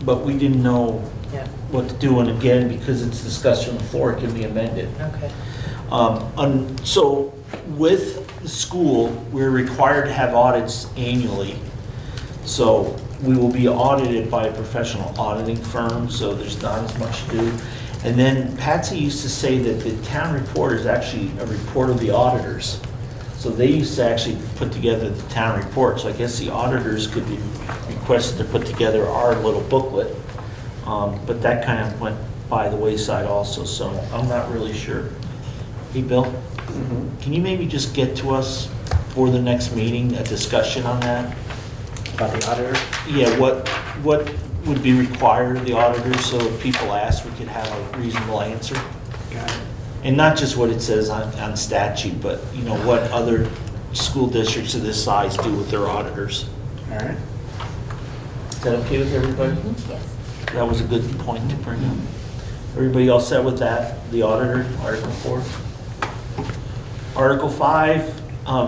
but we didn't know Yeah, what to do, and again, because it's discussed on the floor, it can be amended. okay. So with the school, we're required to have audits annually. So we will be audited by a professional auditing firm, so there's not as much to do. And then Patsy used to say that the town report is actually a report of the auditors. So they used to actually put together the town report. So I guess the auditors could be requested to put together our little booklet. But that kind of went by the wayside also, so I'm not really sure. Hey, Bill, can you maybe just get to us for the next meeting, a discussion on that? About the auditor? Yeah, what would be required of the auditors, so if people ask, we could have a reasonable answer? Got it. And not just what it says on statute, but, what other school districts of this size do with their auditors. All right. Is that okay with everybody? Yes. That was a good point to bring up. Everybody all set with that? The auditor, Article 4? Article 5,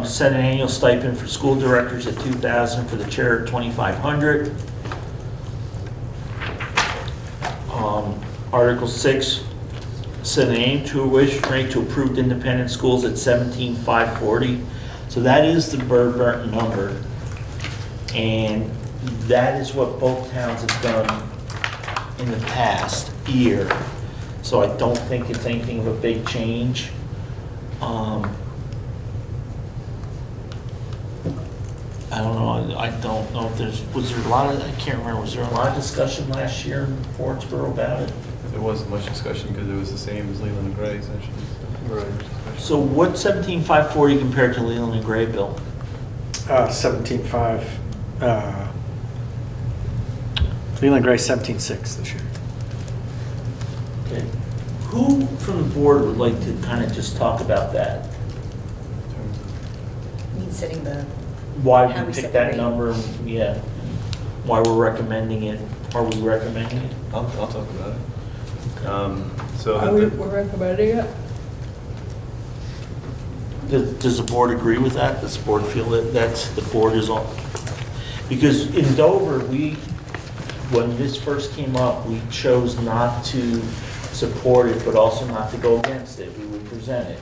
set an annual stipend for school directors at $2,000, for the chair at $2,500. Article 6, set an annual tuition rate to approved independent schools at $17,540. So that is the Burton number. And that is what both towns have done in the past year. So I don't think it's anything of a big change. I don't know if was there a lot of, I can't remember, was there a lot of discussion last year in Wardsboro about it? There wasn't much discussion because it was the same as Leland and Gray, essentially. Right. So what's 17,540 compared to Leland and Gray, Bill? 17.5. Leland Gray 17.6 this year. Okay. Who from the board would like to kind of just talk about that? I mean, setting the, Why How we we picked set that the rate. number, yeah. Why we're recommending it, are we recommending it? I'll talk about it. So We're recommending it? Does the board agree with that? Does the board feel that the board is all? Because in Dover, when this first came up, we chose not to support it, but also not to go against it. We would present it.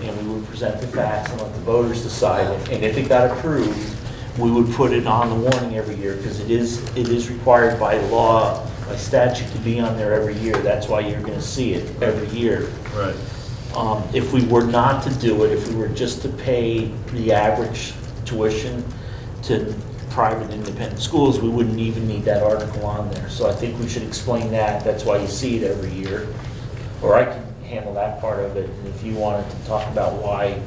And we would present the facts and let the voters decide. And if it got approved, we would put it on the warning every year, because it is required by law, by statute, to be on there every year. That's why you're gonna see it every year. right. If we were not to do it, if we were just to pay the average tuition to private independent schools, we wouldn't even need that article on there. So I think we should explain that. That's why you see it every year. Or I can handle that part of it. And if you wanted to talk about why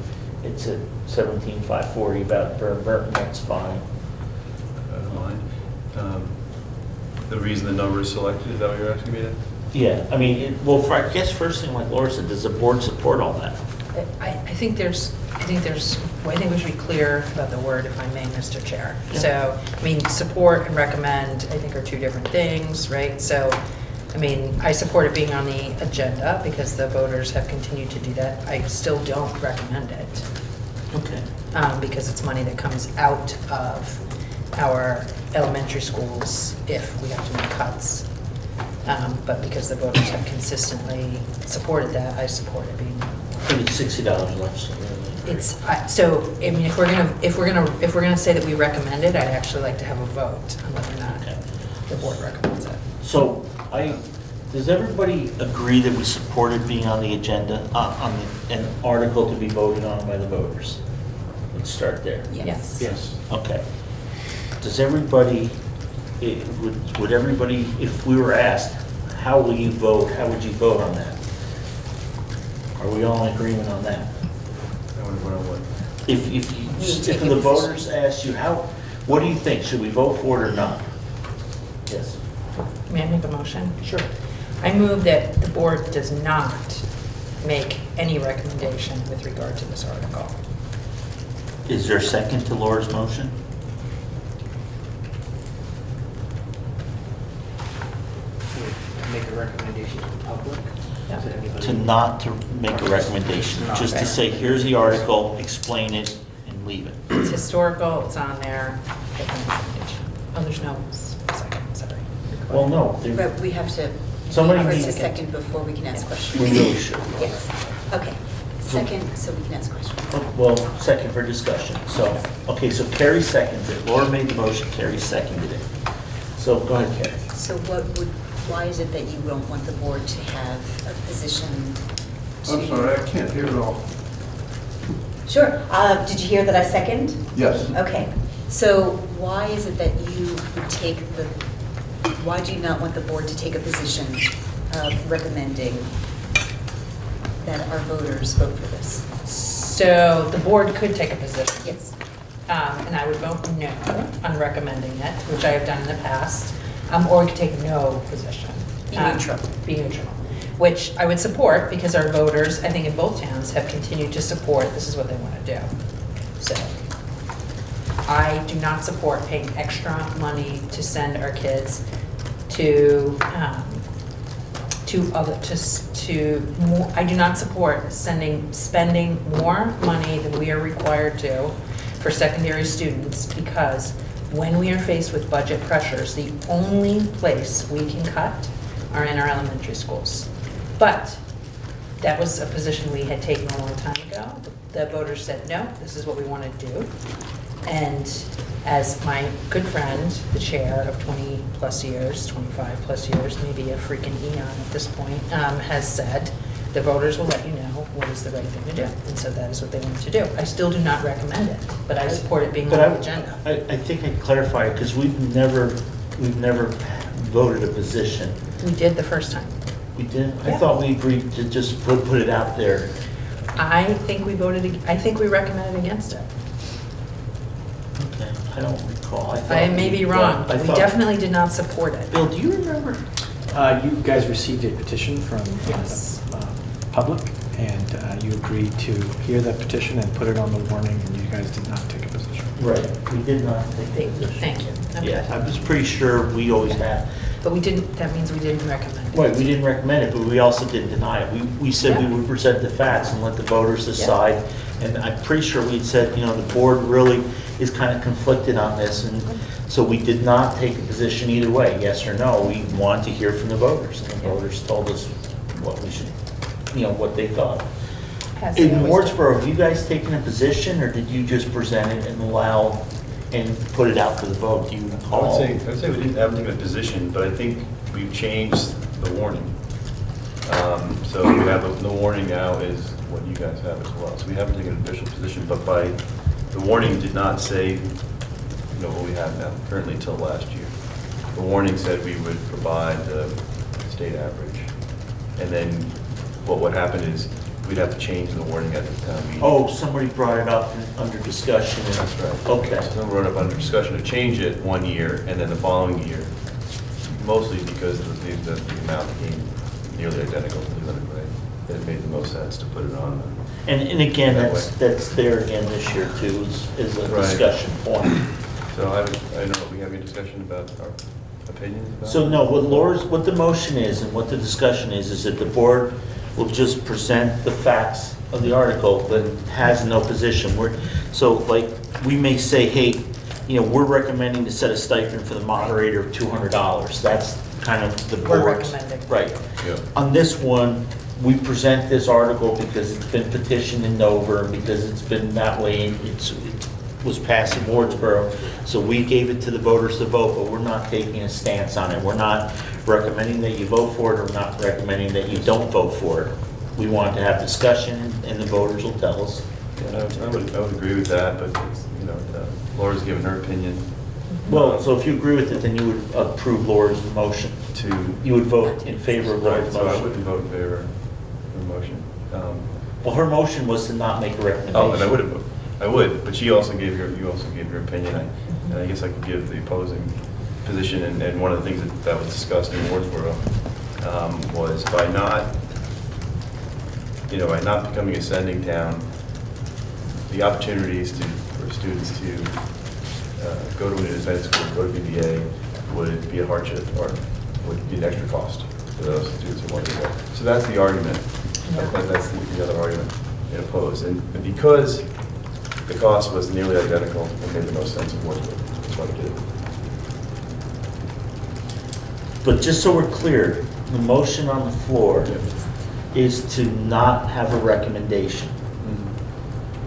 it's at 17,540 about Burton, that's fine. I don't mind. The reason the number is selected, is that what you're asking me to? Yeah, I mean, I guess first thing, like Laura said, does the board support all that? I think we should be clear about the word, if I may, Mr. Chair. Yeah. So, I mean, support and recommend, I think, are two different things, right? So, I mean, I support it being on the agenda because the voters have continued to do that. I still don't recommend it. Okay. Because it's money that comes out of our elementary schools if we have to make cuts. But because the voters have consistently supported that, I support it being. I think it's $60 left. So really. It's, so, I mean, if we're gonna say that we recommend it, I'd actually like to have a vote on whether or not Okay. the board recommends it. So does everybody agree that we support it being on the agenda, an article to be voted on by the voters? Let's start there. Yes. Yes. Okay. Does everybody, would everybody, if we were asked, how will you vote, how would you vote on that? Are we all in agreement on that? I wonder what. If the voters ask you, what do you think? Should we vote for it or not? Yes. May I make a motion? Sure. I move that the board does not make any recommendation with regard to this article. Is there a second to Laura's motion? Make a recommendation to the public? Yeah. Is it anybody? To make a recommendation, just to say, here's the article, explain it, and leave it. It's historical, it's on there, make no recommendation. Oh, there's no second, sorry. Well, no, But we have to, Somebody first needs a to- second before we can ask questions. we really should. Yes, okay. Second, so we can ask questions. Well, second for discussion. So, okay, so Carrie seconds it. Laura made the motion, Carrie seconded it. So go ahead, Carrie. So why is it that you don't want the board to have a position to? I'm sorry, I can't hear it all. Sure. Did you hear that I second? Yes. Okay. So why is it that you would take why do you not want the board to take a position of recommending that our voters vote for this? So the board could take a position. Yes. And I would vote no on recommending it, which I have done in the past, or we could take no position. Be neutral. Be neutral, which I would support because our voters, I think in both towns, have continued to support, this is what they want to do. So I do not support paying extra money to send our kids to more. I do not support spending more money than we are required to for secondary students, because when we are faced with budget pressures, the only place we can cut are in our elementary schools. But that was a position we had taken a long time ago. The voters said, no, this is what we want to do. And as my good friend, the chair of 20 plus years, 25 plus years, maybe a freaking eon at this point, has said, the voters will let you know what is the right thing to do. And so that is what they want to do. I still do not recommend it, but I support it being on the agenda. I think I'd clarify it, because we've never voted a position. We did the first time. We did? I Yeah. thought we agreed to just put it out there. I think we recommended against it. Okay, I don't recall. I may be wrong, but we thought- definitely did not support it. Bill, do you remember? You guys received a petition from Yes. the public, and you agreed to hear that petition and put it on the warning, and you guys did not take a position. Right, we did not take a position. Thank you. Okay. Yeah, I was pretty sure we always have. But we didn't, that means we didn't recommend it. Right, we didn't recommend it, but we also didn't deny it. We said we Yeah. would present the facts and let the voters decide. And I'm pretty sure we'd said, the board really is kind of conflicted on this. And so we did not take a position either way, yes or no. We wanted to hear from the voters, and the voters told us what we should, what they thought. As they In always do. Wardsboro, have you guys taken a position, or did you just present it and allow, and put it out for the vote? Do you I recall? would say we haven't taken a position, but I think we've changed the warning. So we have, the warning now is what you guys have as well. So we haven't taken an official position, but the warning did not say what we have now, currently till last year. The warning said we would provide the state average. And then what would happen is we'd have to change the warning at the town meeting. Oh, somebody brought it up under discussion. and- That's right. Okay. So someone brought up under discussion to change it 1 year, and then the following year, mostly because the amount became nearly identical to Leland and Gray, that it made the most sense to put it on. And again, That that's there again this year too, is a Right. discussion point. So I don't know, we have any discussion about our opinions about it? So no, what the motion is and what the discussion is that the board will just present the facts of the article, but has no position. So like, we may say, hey, we're recommending to set a stipend for the moderator of $200. That's kind of the We're board's. recommending. Right. Yeah. On this one, we present this article because it's been petitioned in Dover, because it's been that way, it was passed in Wardsboro. So we gave it to the voters to vote, but we're not taking a stance on it. We're not recommending that you vote for it, or not recommending that you don't vote for it. We want to have discussion, and the voters will tell us. Yeah, I would agree with that, but, Laura's given her opinion. Well, so if you agree with it, then you would approve Laura's motion. You would vote in favor of Right, Laura's so I motion. wouldn't vote in favor of the motion. Well, her motion was to not make a recommendation. Oh, and I would, but you also gave your opinion, and I guess I could give the opposing position, and one of the things that was discussed in Wardsboro was by not becoming a sending town, the opportunities for students to go to an independent school, go to BBA, would be a hardship, or would be an extra cost for those students who want to go. So that's the argument. That's the other argument it opposed. And because the cost was nearly identical, it made the most sense of what that's what it did. But just so we're clear, the motion on the floor is to not have a recommendation.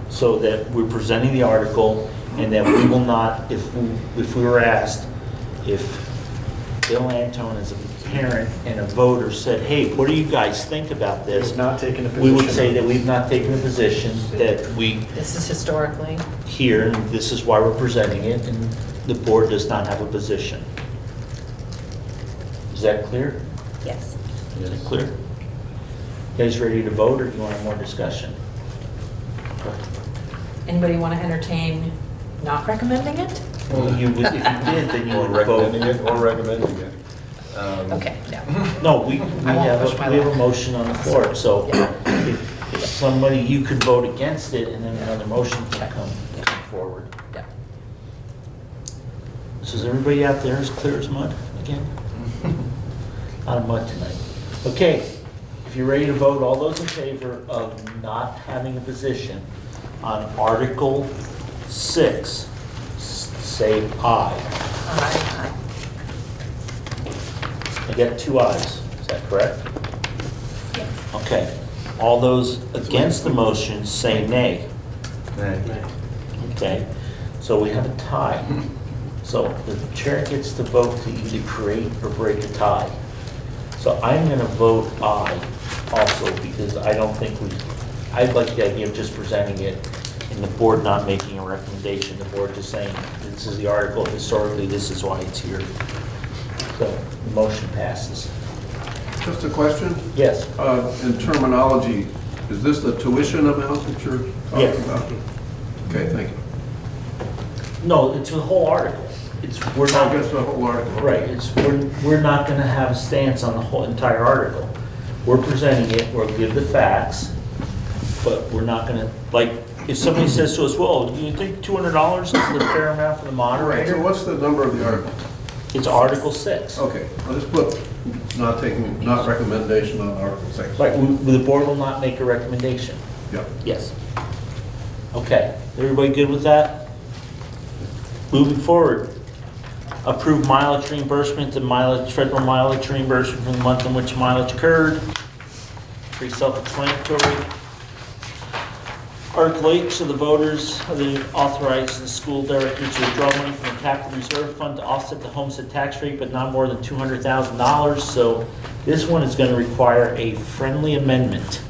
So that we're presenting the article, and that we will not, if we were asked, if Bill Antone as a parent and a voter said, hey, what do you guys think about this? He's not taking a We would position say on that this. we've not taken a position, that we This is historically. here, and this is why we're presenting it, and the board does not have a position. Is that clear? Yes. Is it clear? You guys ready to vote, or do you want more discussion? Anybody want to entertain not recommending it? Well, if you did, then you Or would vote. recommending it, or recommending it. Okay, no. No, we won't have push my a luck. motion on the floor, so Yeah. if somebody, you could vote against it, and then another motion can come forward. Yeah. So is everybody out there as clear as mud again? Lot of mud tonight. Okay, if you're ready to vote, all those in favor of not having a position on Article 6, say aye. Aye. I get 2 ayes, is that correct? Okay. All those against the motion say nay. Nay. Okay, so we have a tie. So the chair gets to vote to either create or break a tie. So I'm going to vote aye also, because I don't think I like the idea of just presenting it and the board not making a recommendation. The board just saying, this is the article, historically, this is why it's here. So the motion passes. Just a question. Yes? In terminology, is this the tuition amount that you're Yes. talking about? Okay, thank you. No, it's the whole article. We're I not, guess the whole article. right, we're not going to have a stance on the whole entire article. We're presenting it, we'll give the facts, but we're not going to, like, if somebody says to us, well, do you think $200 is the fair amount for the All right, so moderator? what's the number of the article? It's Article 6. Okay, I'll just put not recommendation on Article 6. Right, the board will not make a recommendation. Yep. Yes. Okay, everybody good with that? Moving forward, approve mileage reimbursement to federal mileage reimbursement for the month in which mileage occurred. Pretty self-explanatory. Article 8, so the voters authorize the school director to withdraw money from the capital reserve fund to offset the homestead tax rate, but not more than $200,000. So this one is going to require a friendly amendment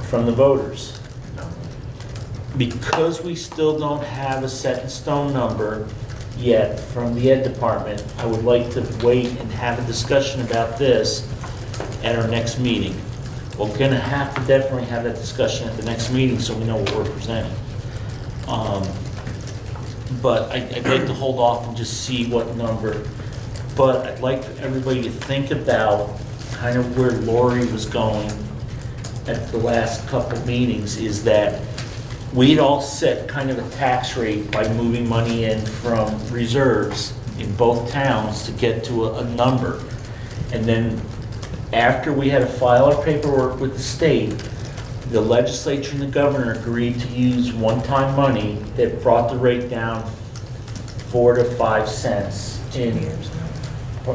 from the voters. because we still don't have a set in stone number yet from the Ed Department, I would like to wait and have a discussion about this at our next meeting. We're gonna have to definitely have that discussion at the next meeting so we know what we're presenting. But I'd like to hold off and just see what number. But I'd like everybody to think about kind of where Lori was going at the last couple meetings, is that we'd all set kind of a tax rate by moving money in from reserves in both towns to get to a number. And then after we had to file our paperwork with the state, the legislature and the governor agreed to use one-time money that brought the rate down 4 to 5 cents in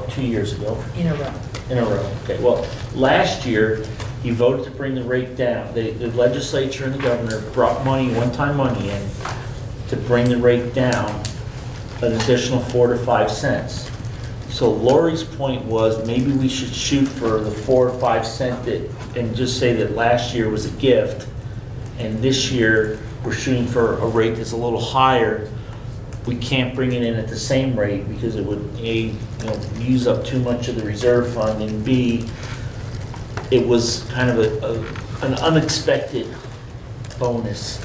2 years ago. In a row. In a row, okay. Well, last year, he voted to bring the rate down. The legislature and the governor brought money, one-time money in, to bring the rate down an additional 4 to 5 cents. So Lori's point was, maybe we should shoot for the 4 or 5 cent that, and just say that last year was a gift, and this year, we're shooting for a rate that's a little higher. We can't bring it in at the same rate because it would, A, use up too much of the reserve fund, and B, it was kind of an unexpected bonus.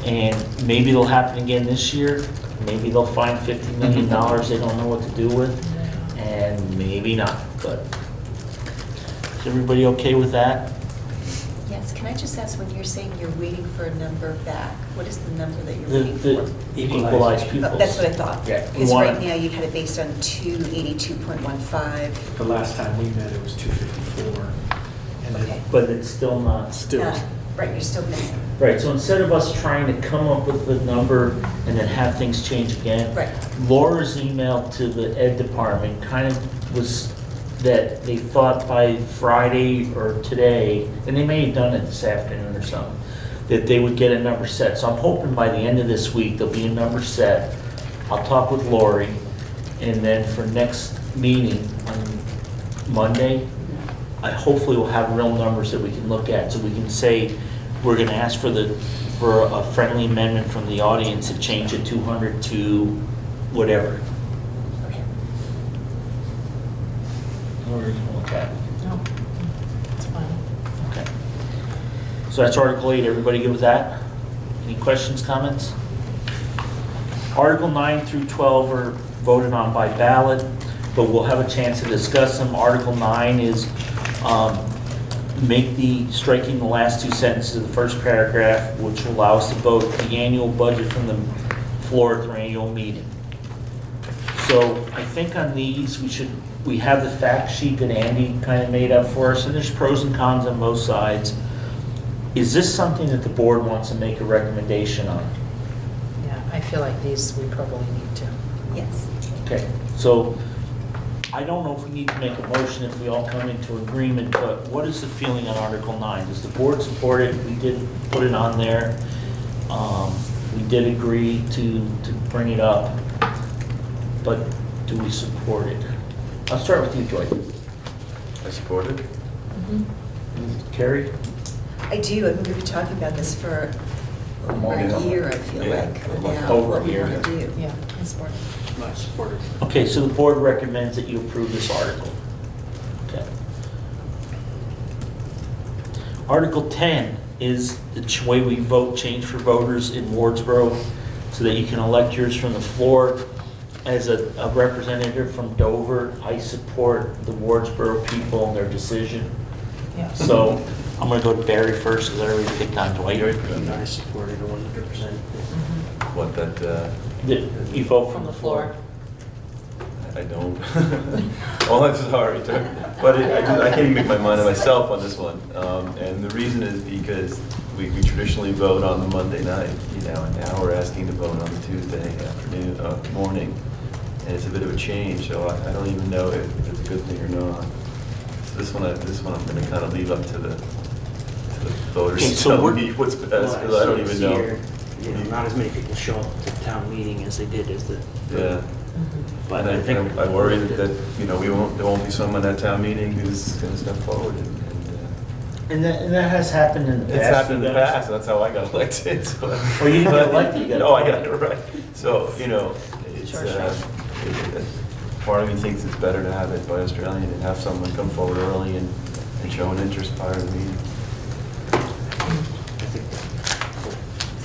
And maybe it'll happen again this year. Maybe they'll find $50 million they don't know what to do with, and maybe not. But is everybody okay with that? Yes, can I just ask, when you're saying you're waiting for a number back, what is the number that you're The waiting for? equalized pupils. Oh, that's what I thought. Yeah, we Because wanna- right now you had it based on 282.15. The last time we met, it was 254. And Okay. then But it's still not. still, Right, you're still missing. Right, so instead of us trying to come up with the number and then have things change again. Right. Laura's email to the Ed Department kind of was that they thought by Friday or today, and they may have done it this afternoon or something, that they would get a number set. So I'm hoping by the end of this week, there'll be a number set. I'll talk with Lori, and then for next meeting on Monday, I hopefully will have real numbers that we can look at, so we can say, we're gonna ask for a friendly amendment from the audience to change it 200 to whatever. Okay. Whatever you want to look at. No, it's fine. Okay. So that's Article 8. Everybody good with that? Any questions, comments? Article 9 through 12 are voted on by ballot, but we'll have a chance to discuss them. Article 9 is striking the last 2 sentences of the first paragraph, which will allow us to vote the annual budget from the floor at their annual meeting. So I think on these, we have the fact sheet that Andy kind of made up for us, and there's pros and cons on both sides. Is this something that the board wants to make a recommendation on? Yeah, I feel like these, we probably need to. Yes. Okay, so I don't know if we need to make a motion if we all come into agreement, but what is the feeling on Article 9? Does the board support it? We did put it on there. We did agree to bring it up, but do we support it? I'll start with you, Joy. I support it. Carrie? I do. I mean, we've been talking about this for over Yeah. a year, I feel Yeah, like, over about a what we year. want to do. Yeah, I support it. I support it. Okay, so the board recommends that you approve this article. Okay. Article 10 is the way we vote, change for voters in Wardsboro, so that you can elect yours from the floor. As a representative from Dover, I support the Wardsboro people and their decision. Yeah. So I'm gonna go to Barry first, because I already picked on Dwight. I support it 100%. What that, You vote From the floor. I don't. Oh, I'm sorry, but I can't even make my mind on myself on this one. And the reason is because we traditionally vote on the Monday night, and now we're asking to vote on the Tuesday afternoon, morning. And it's a bit of a change, so I don't even know if it's a good thing or not. So this one I'm gonna kind of leave up to the voters Okay, to so tell we're- me what's best, Well, because I don't this even know. year, not as many people show up to the town meeting as they did as the. Yeah. But And I think I worry that, there won't be someone at town meeting who's gonna step forward and And that has happened in the past. It's happened in you the guys? past, and that's how I got elected, so. Oh, you didn't get elected, you got No, I appointed. got it, right. So, you know, it's, part of me thinks it's better to have it by Australian and have someone come forward early and show an interest prior to the meeting. I think the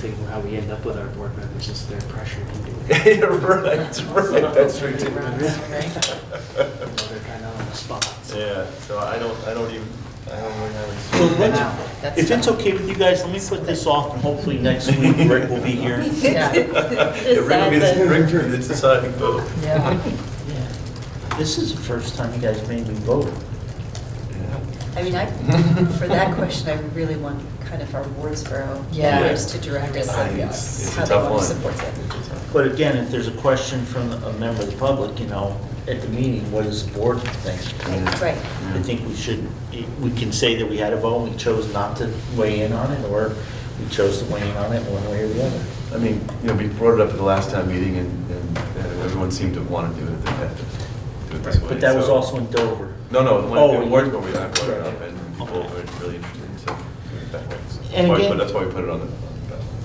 thing how we end up with our board members is they're pressured into it. Right, that's true too. They're kind of on the spot. So. Yeah, so I don't really have So a. let's, if it's okay with you guys, let me put this off and hopefully next week Rick will be here. Yeah. It really be the deciding vote. Yeah. Yeah. This is the first time you guys made me vote. I mean, for that question, I really want kind of our Wardsboro Yeah. members to direct us on It's a how they tough want to one. support it. But again, if there's a question from a member of the public, you know, at the meeting, what does the board think? Right. I think we can say that we had a vote, we chose not to weigh in on it, or we chose to weigh in on it one way or the other. I mean, you know, we brought it up at the last town meeting and everyone seemed to want to do it, they had to do it this way. But that was so- also in Dover. No, the Oh, one in you- Wardsboro, I brought it up and people Okay. were really interested, so doing it that way. So And again- that's why we put it on the ballot.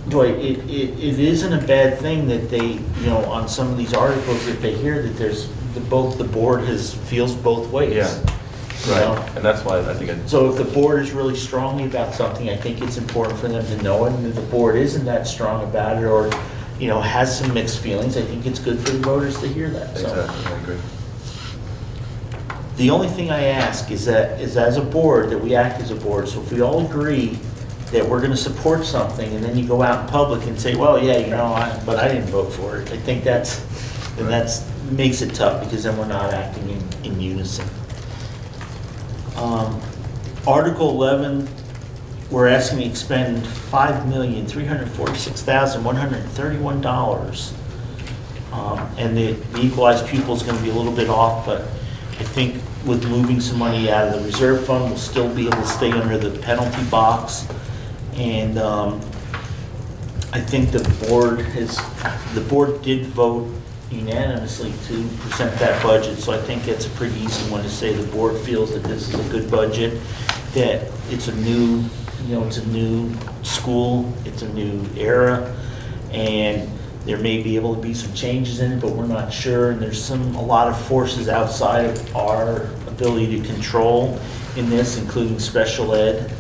Joy, it isn't a bad thing that they, you know, on some of these articles, that they hear that there's, the board feels both ways. Yeah, you know? right, and that's why I think So if the board is really strongly about something, I think it's important for them to know it, and if the board isn't that strong about it, or, you know, has some mixed feelings, I think it's good for the voters to hear that, so. exactly, I agree. The only thing I ask is as a board, that we act as a board, so if we all agree that we're gonna support something, and then you go out in public and say, well, yeah, you know, but I didn't vote for it, I think that's makes it tough, because then we're not acting in unison. Article 11, we're asking to expend $5,346,131. And the equalized pupil is gonna be a little bit off, but I think with moving some money out of the reserve fund, we'll still be able to stay under the penalty box. And I think the board did vote unanimously to present that budget, so I think it's a pretty easy one to say the board feels that this is a good budget, that it's a new, you know, it's a new school, it's a new era, and there may be able to be some changes in it, but we're not sure, and there's a lot of forces outside of our ability to control in this, including special ed,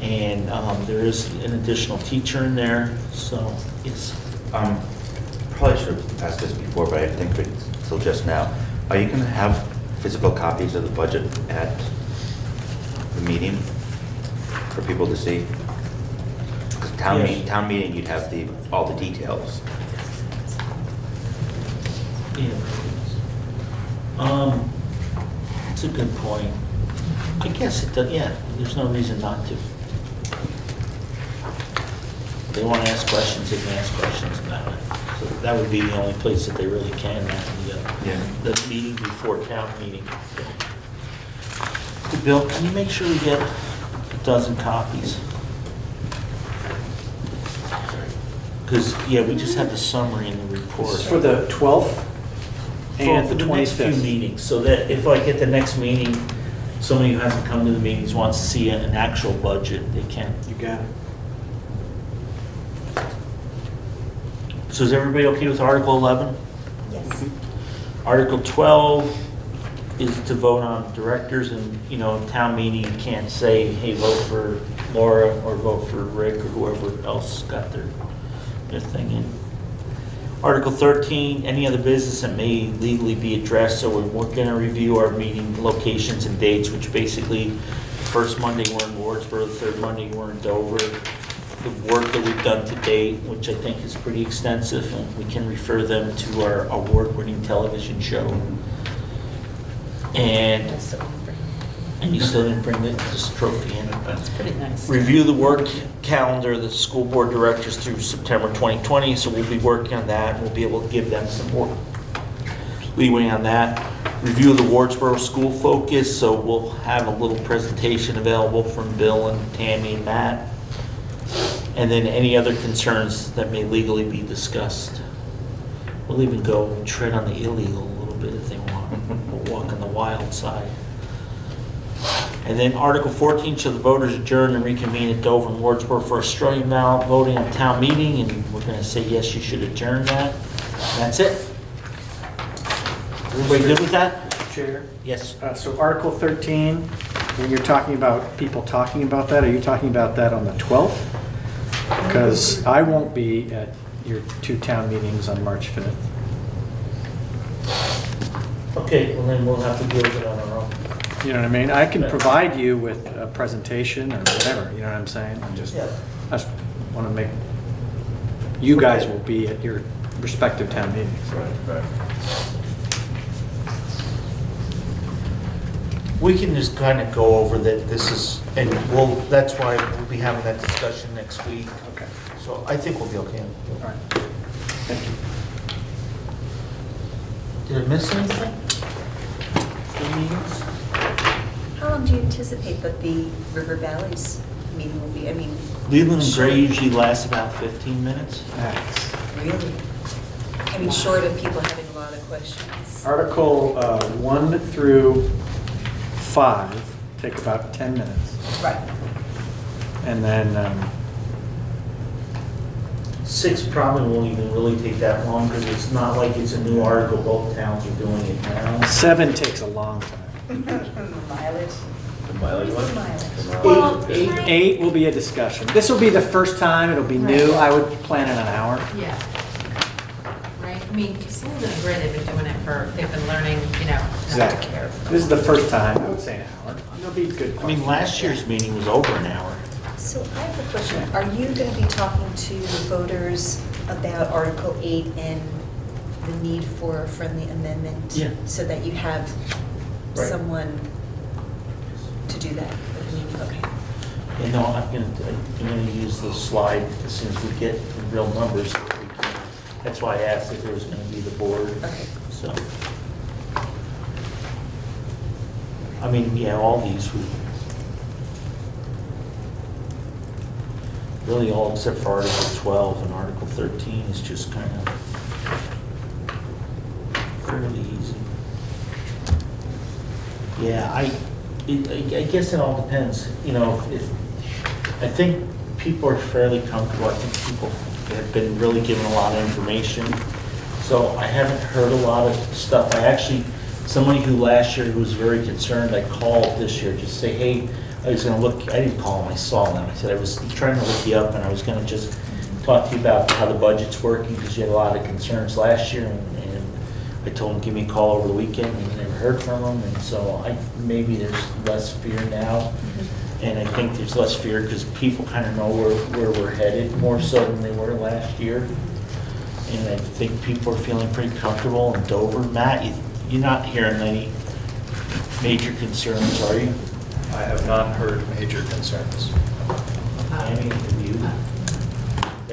and there is an additional teacher in there, so it's, Probably should have asked this before, but I didn't think of it till just now. Are you going to have physical copies of the budget at the meeting for people to see? Because Yes. town meeting, you'd have all the details. yeah. It's a good point. I guess it does, yeah, there's no reason not to. If they want to ask questions, they can ask questions about it. So that would be the only place that they really can, the meeting before town meeting. Hey, Bill, can you make sure we get a dozen copies? Because, yeah, we just have the summary in the report. This is for the 12th and For the next few 25th. meetings, so that if like at the next meeting, somebody who hasn't come to the meetings wants to see an actual budget, they can. You got it. So is everybody okay with Article 11? Yes. Article 12 is to vote on directors, and, you know, town meeting, you can't say, hey, vote for Laura or vote for Rick or whoever else got their thing in. Article 13, any other business that may legally be addressed, so we're going to review our meeting locations and dates, which basically, first Monday we're in Wardsboro, the third Monday we're in Dover. The work that we've done to date, which I think is pretty extensive, and we can refer them to our award-winning television show. And you still didn't bring this trophy in. That's pretty nice. Review the work calendar of the school board directors through September 2020, so we'll be working on that, and we'll be able to give them some more leeway on that. Review the Wardsboro school focus, so we'll have a little presentation available from Bill and Tammy and Matt. And then any other concerns that may legally be discussed. We'll even go and tread on the illegal a little bit if they want. We'll walk on the wild side. And then Article 14, shall the voters adjourn and reconvene at Dover and Wardsboro for Australian ballot voting on town meeting? And we're going to say, yes, you should adjourn that. That's it. Everybody good with that? Mr. Chair? Yes. So Article 13, when you're talking about people talking about that, are you talking about that on the 12th? Because I won't be at your 2 town meetings on March 5th. Okay, well then we'll have to deal with it on our own. You know what I mean? I can provide you with a presentation or whatever, you know what I'm saying? I just want to make, you guys will be at your respective town meetings. Right. We can just kind of go over that this is, and that's why we'll be having that discussion next week. Okay. So I think we'll be okay. All right. Thank you. Did I miss anything? The meetings? How long do you anticipate that the River Valleys meeting will be? I mean, Leland and Gray usually lasts about 15 minutes. Thanks. really? I mean, short of people having a lot of questions. Article 1 through 5 take about 10 minutes. Right. And then 6 probably won't even really take that long because it's not like it's a new article. Both towns are doing it now. 7 takes a long time. Mileage. The mileage What is one? the mileage? Well, 8 will be a discussion. This will be the first time, it'll be new. I would plan it an hour. Yeah. Right, I mean, because Leland and Gray, they've been doing it for, they've been learning, you know, not to Exactly. care. This is the first time, I would say an hour. It'll be good. I mean, last year's meeting was over an hour. So I have a question. Are you going to be talking to the voters about Article 8 and the need for a friendly amendment? Yeah. So that you have Right. someone to do that? Okay. You know, I'm gonna use the slide as soon as we get the real numbers. That's why I asked if there was gonna be the board, Okay. so. I mean, yeah, all these we, really all except for Article 12 and Article 13 is just kind of fairly easy. Yeah, I guess it all depends, you know, I think people are fairly comfortable. I think people have been really given a lot of information. So I haven't heard a lot of stuff. Somebody who last year who was very concerned, I called this year, just say, hey, I was gonna look, I didn't call him, I saw him. I said, I was trying to look you up and I was gonna just talk to you about how the budget's working because you had a lot of concerns last year. And I told him, give me a call over the weekend, and I never heard from him, and so maybe there's less fear now. And I think there's less fear because people kind of know where we're headed, more so than they were last year. And I think people are feeling pretty comfortable in Dover. Matt, you're not hearing any major concerns, are you? I have not heard major concerns. Any of you?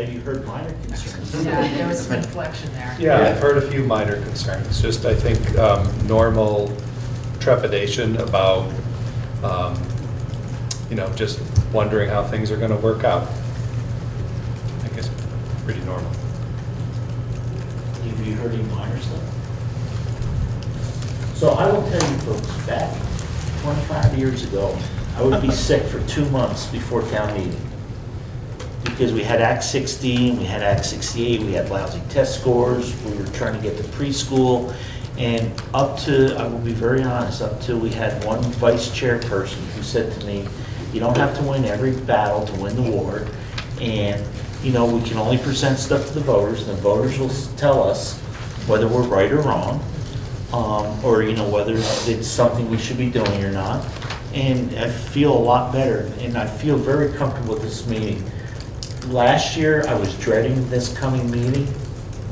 Have you heard minor concerns? Yeah, there was some inflection there. Yeah, I've heard a few minor concerns, just I think normal trepidation about, just wondering how things are going to work out. I think it's pretty normal. Have you heard any minor stuff? So I will tell you folks, back 25 years ago, I would be sick for 2 months before town meeting. Because we had Act 16, we had Act 68, we had lousy test scores, we were trying to get to preschool, and up to, I will be very honest, up to we had one vice chairperson who said to me, you don't have to win every battle to win the war, and, we can only present stuff to the voters, and the voters will tell us whether we're right or wrong, or, whether it's something we should be doing or not. And I feel a lot better, and I feel very comfortable with this meeting. Last year, I was dreading this coming meeting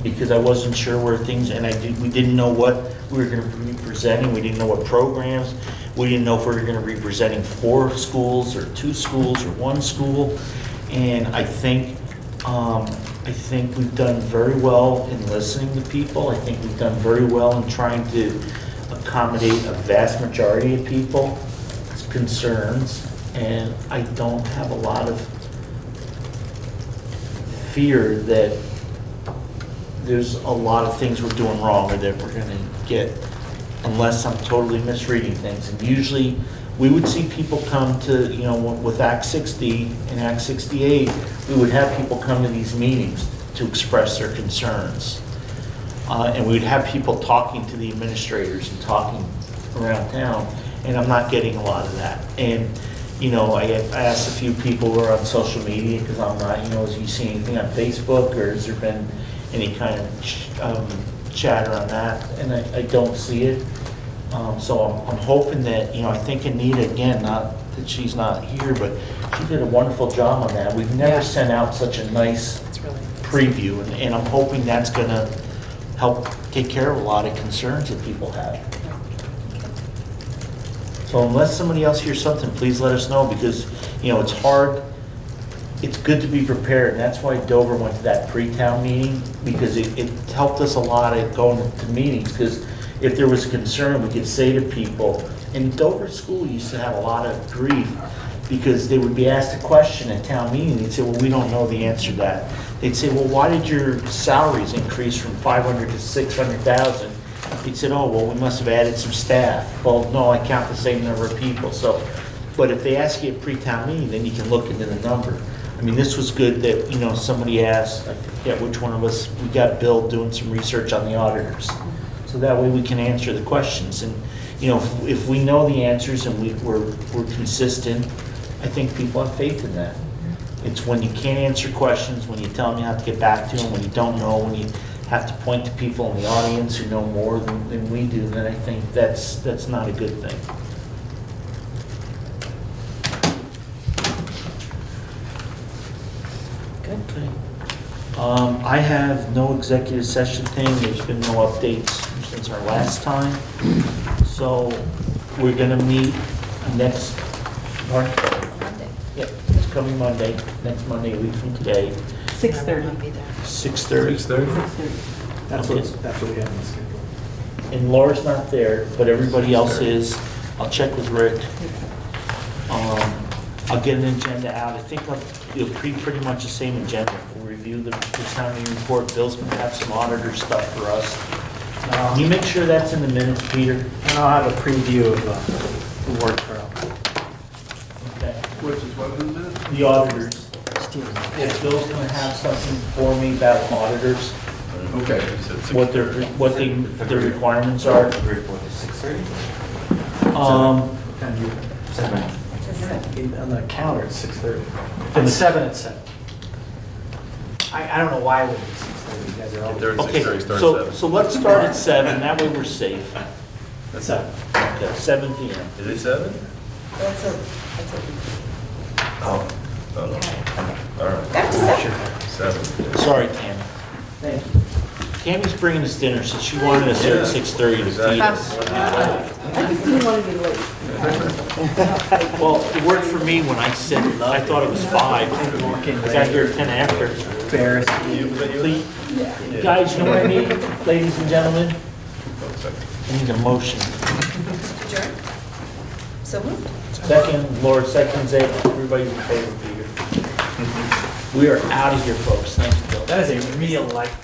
because I wasn't sure where things, and we didn't know what we were going to be presenting. We didn't know what programs. We didn't know if we were going to be presenting 4 schools or 2 schools or 1 school. And I think we've done very well in listening to people. I think we've done very well in trying to accommodate a vast majority of people's concerns. And I don't have a lot of fear that there's a lot of things we're doing wrong or that we're going to get, unless I'm totally misreading things. And usually we would see people come to, you know, with Act 60 and Act 68, we would have people come to these meetings to express their concerns. And we would have people talking to the administrators and talking around town, and I'm not getting a lot of that. And, you know, I asked a few people who are on social media, because I'm not, you know, have you seen anything on Facebook, or has there been any kind of chatter on that? And I don't see it. So I'm hoping that, you know, I think Anita, again, not that she's not here, but she did a wonderful job on that. We've never Yeah. sent out such a nice It's really nice. preview, and I'm hoping that's gonna help take care of a lot of concerns that people have. So unless somebody else hears something, please let us know, because, you know, it's hard, it's good to be prepared, and that's why Dover went to that pre-town meeting, because it helped us a lot at going to meetings, because if there was a concern, we could say to people, and Dover School used to have a lot of grief, because they would be asked a question at town meeting, they'd say, well, we don't know the answer to that. They'd say, well, why did your salaries increase from 500 to 600,000? He said, oh, well, we must have added some staff. Well, no, I count the same number of people. So, but if they ask you at pre-town meeting, then you can look into the number. I mean, this was good that, you know, somebody asked, I forget which one of us, we got Bill doing some research on the auditors. So that way we can answer the questions. And, you know, if we know the answers and we're consistent, I think people have faith in that. It's when you can't answer questions, when you tell them you have to get back to them, when you don't know, when you have to point to people in the audience who know more than we do, then I think that's not a good thing. Good. I have no executive session thing. There's been no updates since our last time. So we're gonna meet next, Monday. yeah, it's coming Monday, next Monday, a week from today, 6:30. I'll be there. 6:30. 6:30? That's Okay. what we have on the schedule. And Laura's not there, but everybody else is. I'll check with Rick. I'll get an agenda out. I think it'll be pretty much the same agenda. We'll review the town meeting report. Bill's gonna have some auditor stuff for us. Can you make sure that's in the minutes, Peter? And I'll have a preview of the Wardsboro. Okay. Which is what in a minute? The auditors. If Bill's gonna have something for me about auditors, Okay. what their requirements are. Report is 6:30? On the counter, it's 6:30. From 7 at 7. I don't know why we did 6:30, you guys are always. They're at Okay, 6:30, start at 7. so let's start at 7, that way we're safe. That's 7. Okay, 7 PM. Is it 7? That's a, Oh, no. All right, back to seven. 7. Sorry, Tammy. Thank you. Tammy's bringing us dinner, so she wanted us here at 6:30 to feed us. I just didn't want to be late. Well, it worked for me when I said, I thought it was 5. I got here at 10 after. Ferris. Please, guys, you know what I need, ladies and gentlemen? I need a motion. Adjourn? So moved. Second, Laura seconds it, everybody's in favor, Peter. We are out of here, folks, thank you, Bill. That is a real life.